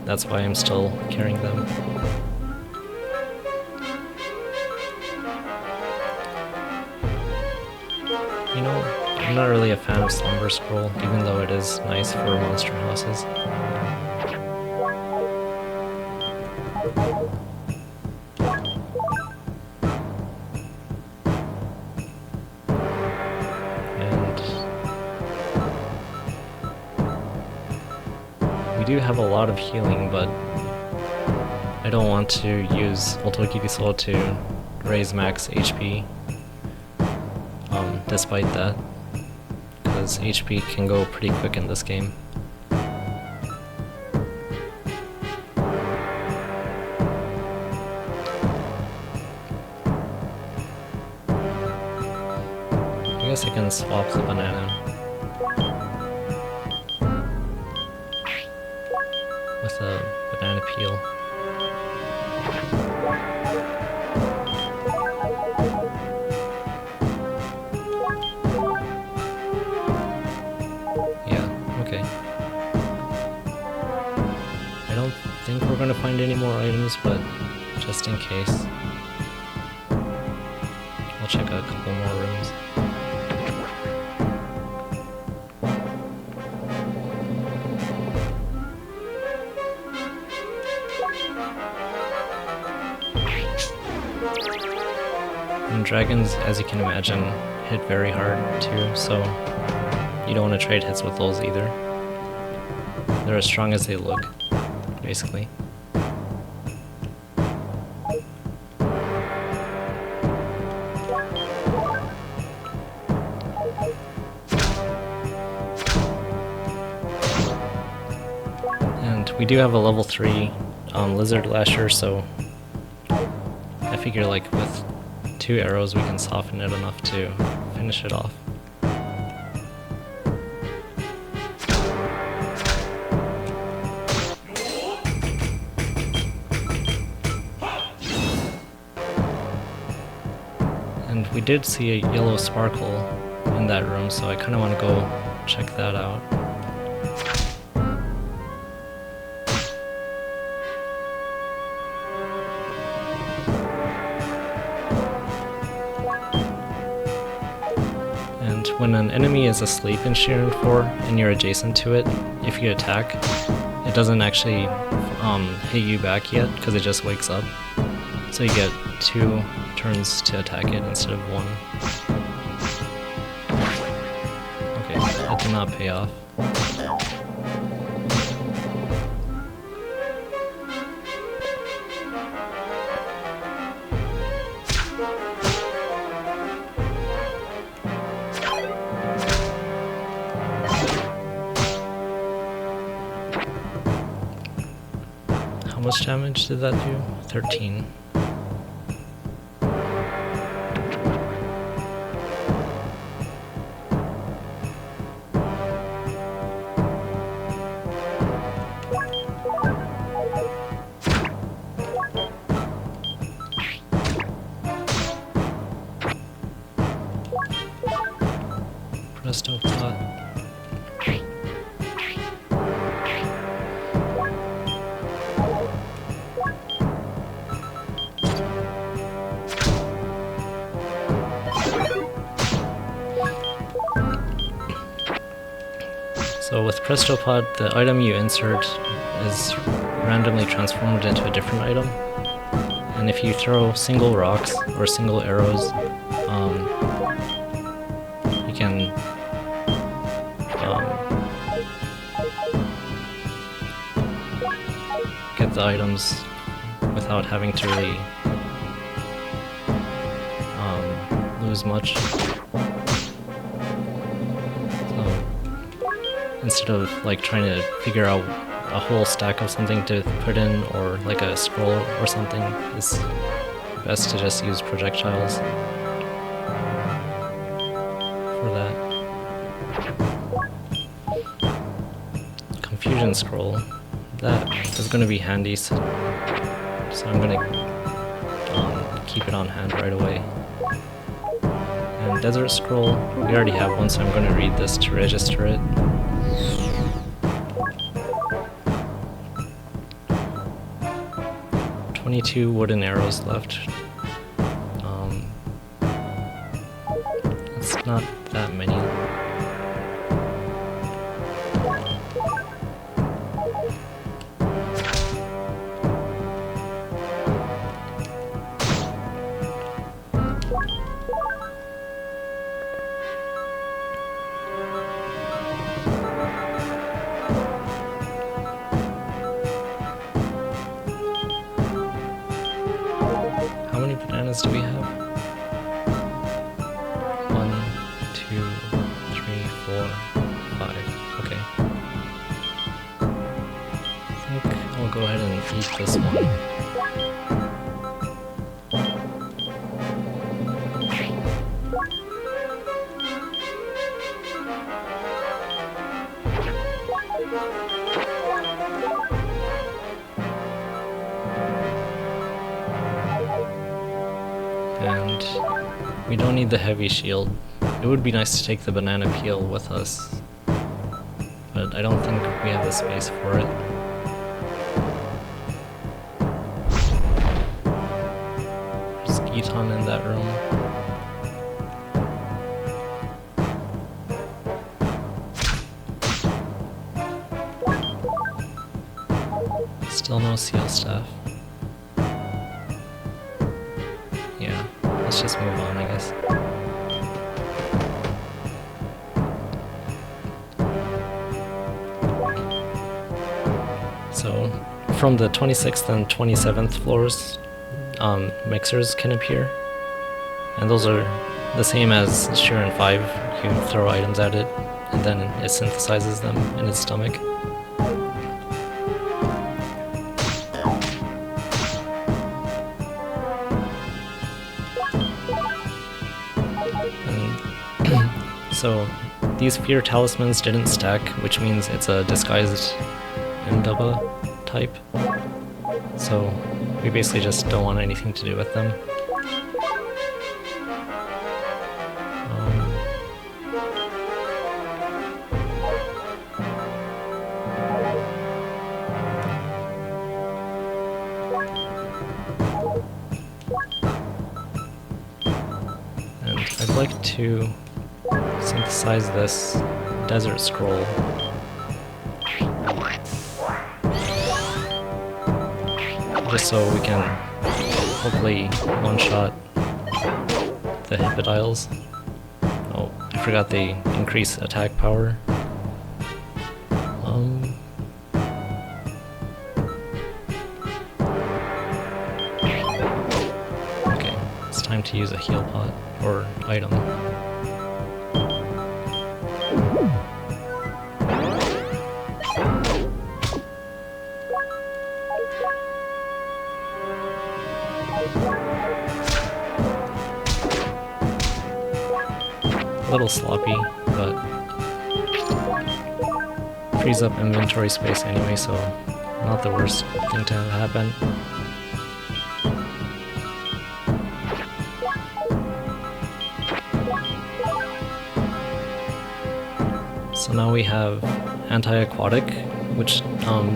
That's why I'm still carrying them. You know, I'm not really a fan of Slumber Scroll, even though it is nice for monster houses. We do have a lot of healing, but I don't want to use Otokiri Soul to raise max HP despite that, because HP can go pretty quick in this game. I guess I can swap the banana with a banana peel. Yeah, okay. I don't think we're gonna find any more items, but just in case, I'll check out a couple more rooms. And dragons, as you can imagine, hit very hard too, so you don't want to trade hits with those either. They're as strong as they look, basically. And we do have a level 3 Lizard Lasher, so I figure like with 2 arrows we can soften it enough to finish it off. And we did see a yellow sparkle in that room, so I kind of want to go check that out. And when an enemy is asleep in Shiren 4 and you're adjacent to it, if you attack, it doesn't actually hit you back yet because it just wakes up. So you get 2 turns to attack it instead of 1. Okay, that did not pay off. How much damage did that do? 13. Presto pot. So with Prestopod, the item you insert is randomly transformed into a different item. And if you throw single rocks or single arrows, you can get the items without having to really lose much. Instead of like trying to figure out a whole stack of something to put in, or like a scroll or something, it's best to just use projectiles for that. Confusion scroll, that is going to be handy, so I'm going to keep it on hand right away. And desert scroll, we already have one, so I'm going to read this to register it. 22 wooden arrows left. It's not that many. How many bananas do we have? 1, 2, 3, 4, 5. Okay. I think I'll go ahead and eat this one. And we don't need the heavy shield. It would be nice to take the banana peel with us, but I don't think we have the space for it. There's Giton in that room. Still no seal staff. Let's just move on, I guess. So, from the 26th and 27th floors, mixers can appear. And those are the same as Shiren 5. You throw items at it, and then it synthesizes them in its stomach. So these fear talismans didn't stack, which means it's a disguised Ndaba type. So we basically just don't want anything to do with them. like to synthesize this desert scroll. Just so we can hopefully one-shot the Hippodiles. Oh, I forgot they increase attack power. Okay, it's time to use a heal pot, or item. A little sloppy, but frees up inventory space anyway, so not the worst thing to have happen. So now we have anti-aquatic, which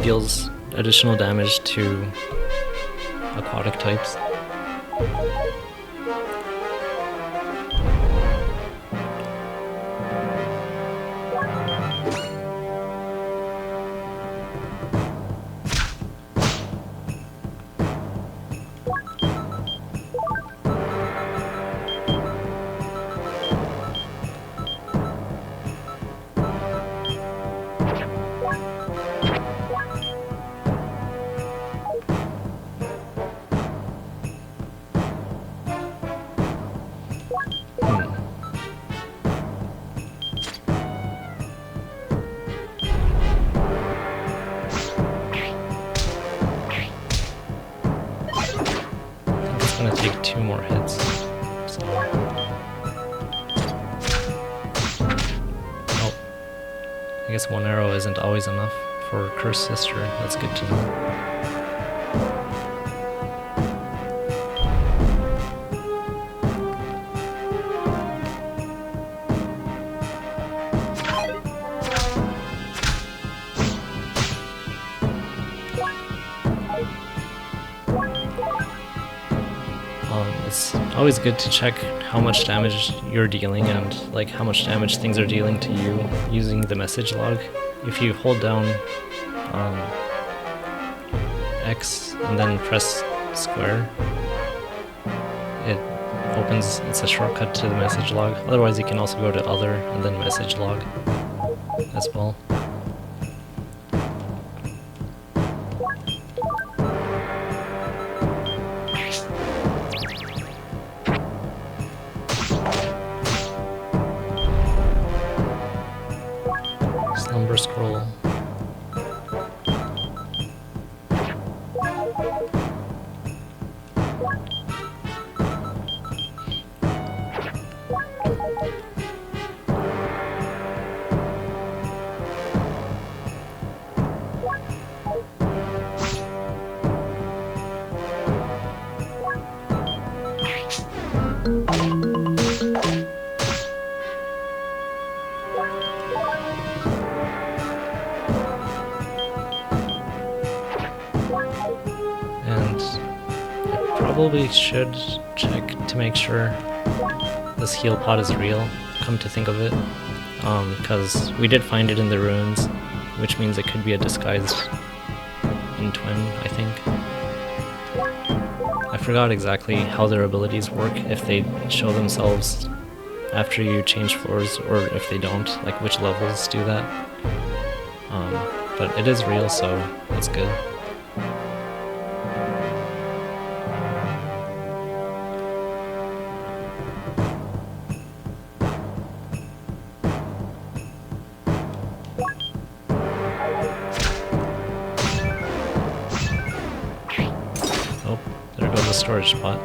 deals additional damage to aquatic types. Gonna take 2 more hits. So. Oh. I guess 1 arrow isn't always enough for Cursed Sister. That's good to know. It's always good to check how much damage you're dealing and like how much damage things are dealing to you using the message log. If you hold down X and then press square, it's a shortcut to the message log. Otherwise you can also go to other and then message log as well. Slumber scroll. Probably should check to make sure this heal pot is real, come to think of it, because we did find it in the ruins, which means it could be a disguised in twin, I think. I forgot exactly how their abilities work, if they show themselves after you change floors, or if they don't, like which levels do that. But it is real, so that's good. There goes the storage spot.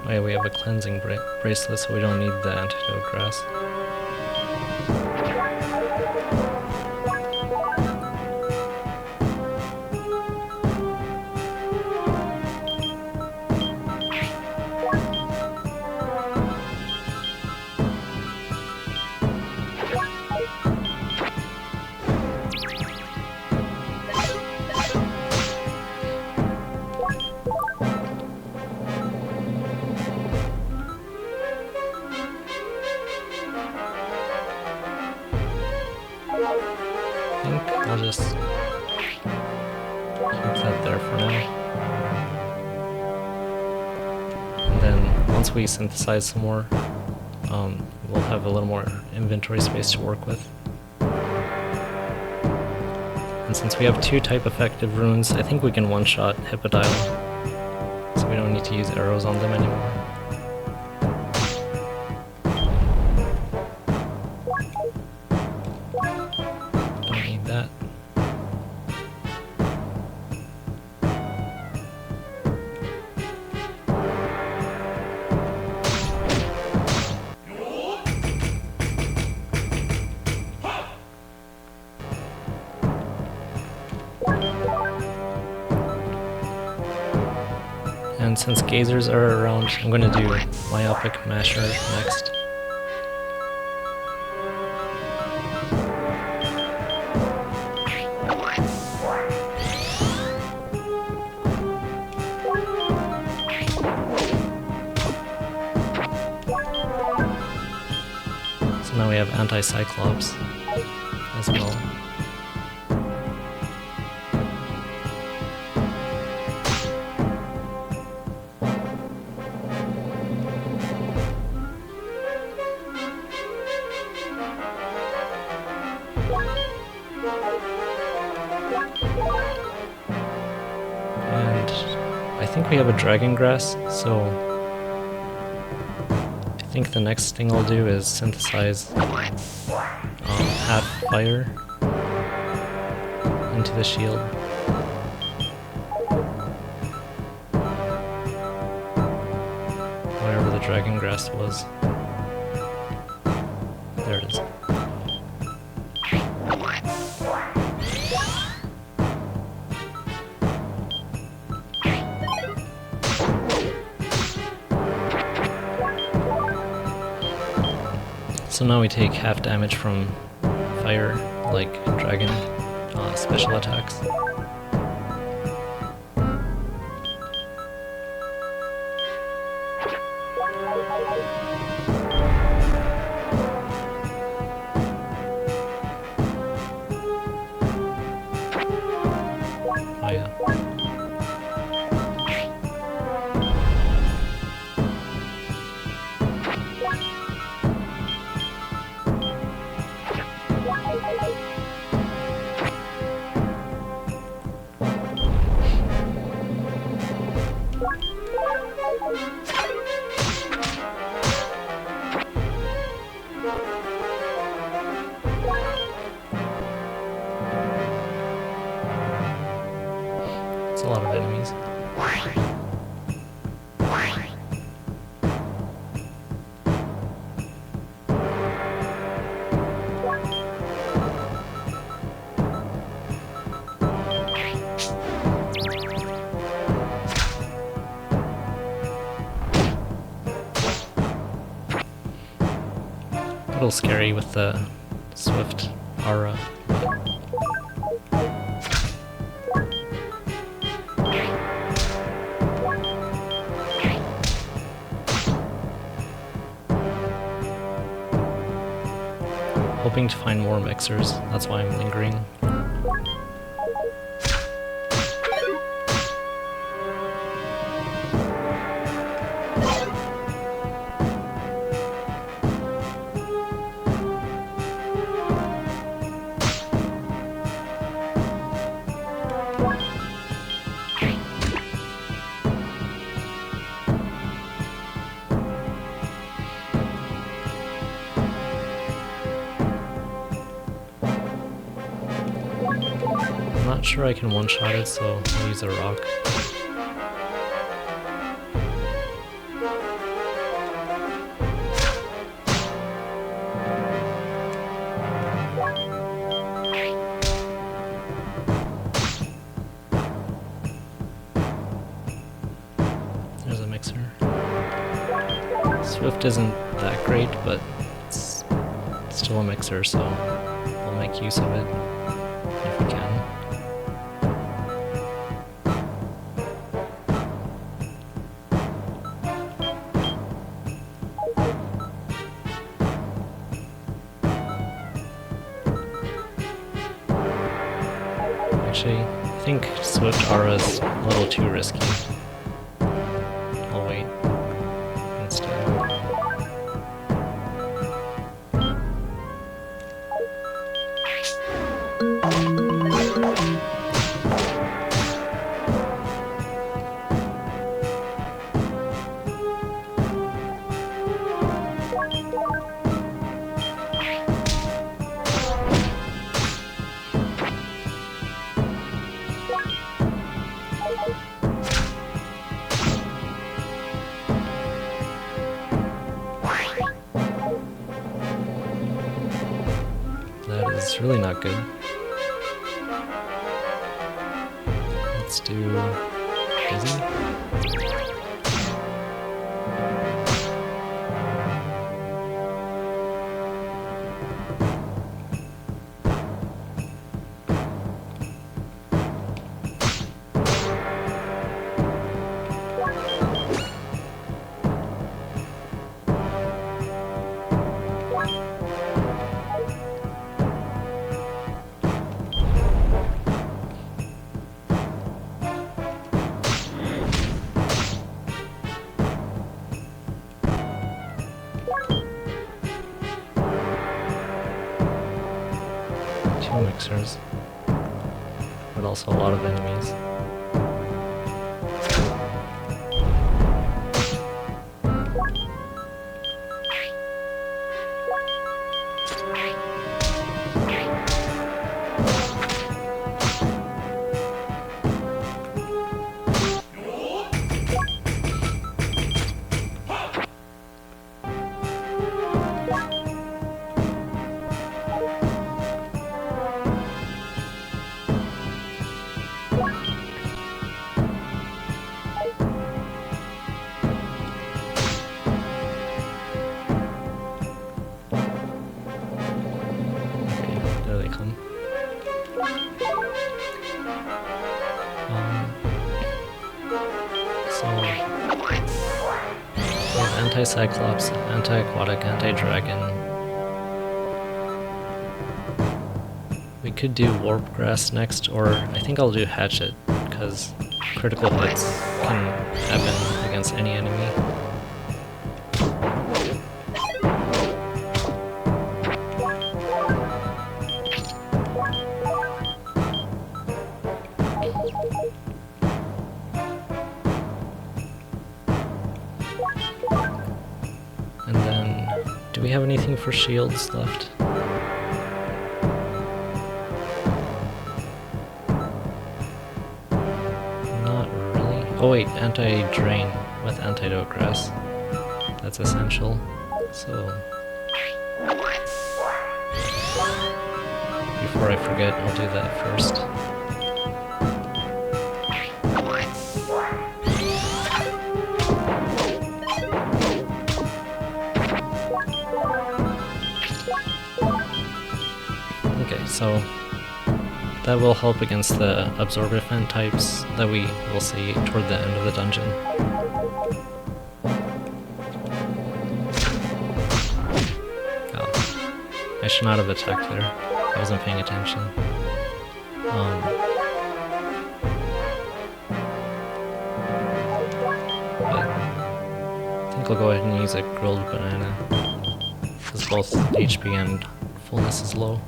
Oh yeah, we have a cleansing bracelet, so we don't need the antidote grass. I'll just keep that there for now. And then once we synthesize some more, we'll have a little more inventory space to work with. And since we have 2 type effective runes, I think we can one-shot Hippodile, so we don't need to use arrows on them anymore. Don't need that. And since gazers are around, I'm going to do Myopic Masher next. So now we have Anti-Cyclops as well. I think we have a dragon grass, so I think the next thing I'll do is synthesize half fire into the shield. Wherever the dragon grass was. There it is. So now we take half damage from fire, like dragon special attacks. Oh yeah. It's a lot of enemies. A little scary with the swift aura. Hoping to find more mixers, that's why I'm lingering. I'm not sure I can one-shot it, so I'll use a rock. There's a mixer. Swift isn't that great, but it's still a mixer, so we'll make use of it if we can. Actually, I think Swift Aura's a little too risky. I'll wait instead. That is really not good. Let's do Dizzy. 2 mixers, but also a lot of enemies. There they come. So we have anti-cyclops, anti-aquatic, anti-dragon. We could do warp grass next, or I think I'll do hatchet because critical hits can happen against any enemy. And then, do we have anything for shields left? Not really. Oh wait, anti-drain with antidote grass. That's essential. So, before I forget, I'll do that first. Okay, so that will help against the absorbent types that we will see toward the end of the dungeon. Oh, I should not have attacked there. I wasn't paying attention. But I think I'll go ahead and use a grilled banana, because both HP and fullness is low.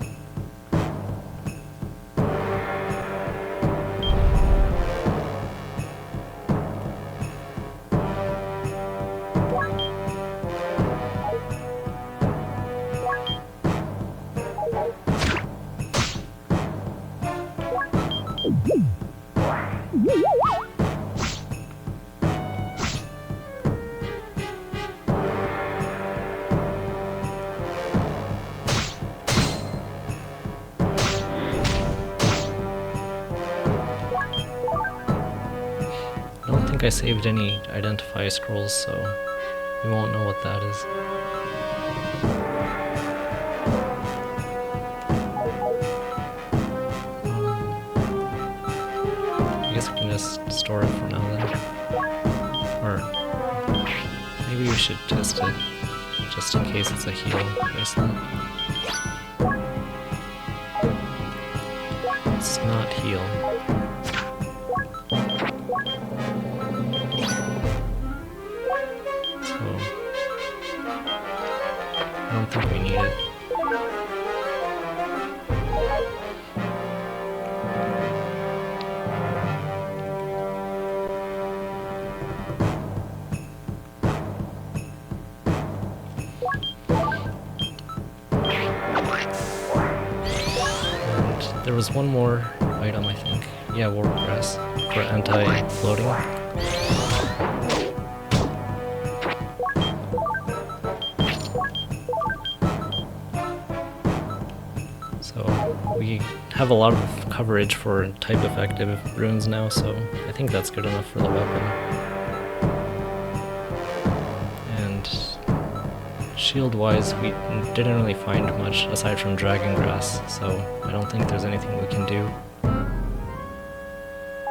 I don't think I saved any identify scrolls, so we won't know what that is. I guess we can just store it for now then. Or maybe we should test it, just in case it's a heal bracelet. Let's cannot heal. So I don't think we need it. There was one more item, I think. Yeah, warp grass for anti-floating. So we have a lot of coverage for type effective runes now, so I think that's good enough for the weapon. And shield-wise, we didn't really find much aside from dragon grass, so I don't think there's anything we can do.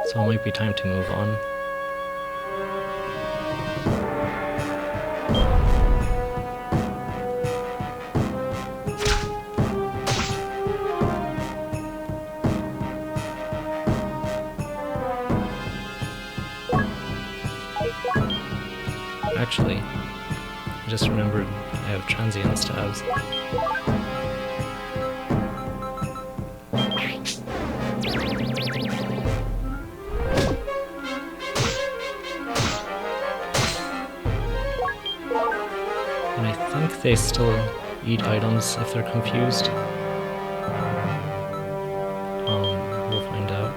So it might be time to move on. Actually, I just remembered I have transient stabs. And I think they still eat items if they're confused. We'll find out.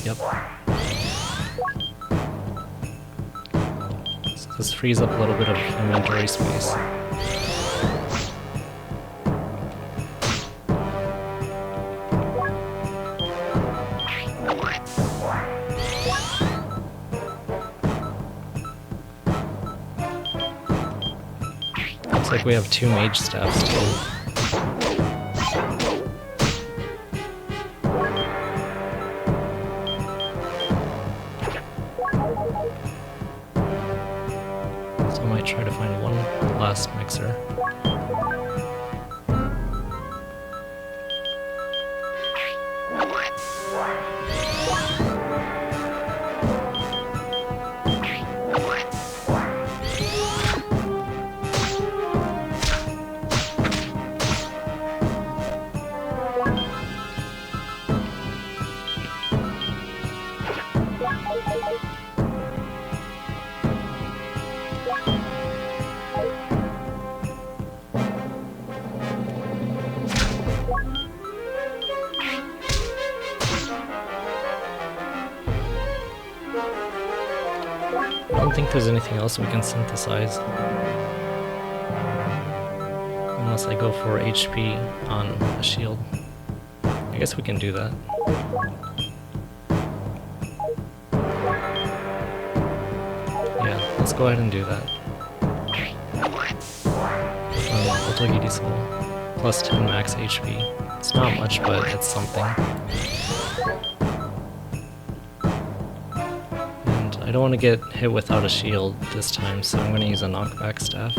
Yep. So this frees up a little bit of inventory space. Looks like we have 2 mage staffs too. So I might try to find one last mixer. I don't think there's anything else we can synthesize. Unless I go for HP on a shield. I guess we can do that. Yeah, let's go ahead and do that. Ultra Soul. Plus 10 max HP. It's not much, but it's something. I don't want to get hit without a shield this time, so I'm going to use a knockback staff.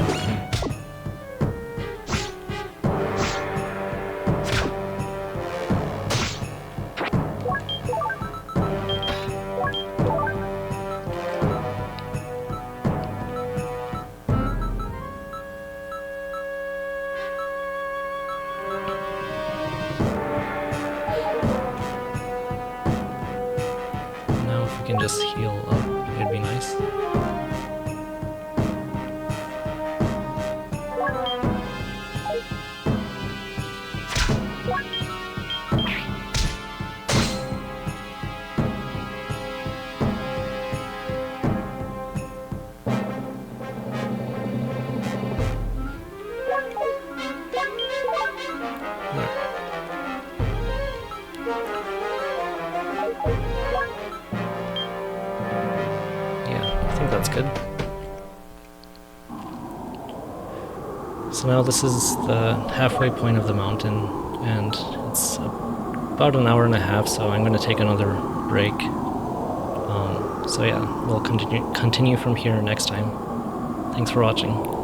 Now if we can just heal up, it'd be nice. I think that's good. So now this is the halfway point of the mountain, and it's about an hour and a half, so I'm going to take another break. So yeah, we'll continue from here next time. Thanks for watching.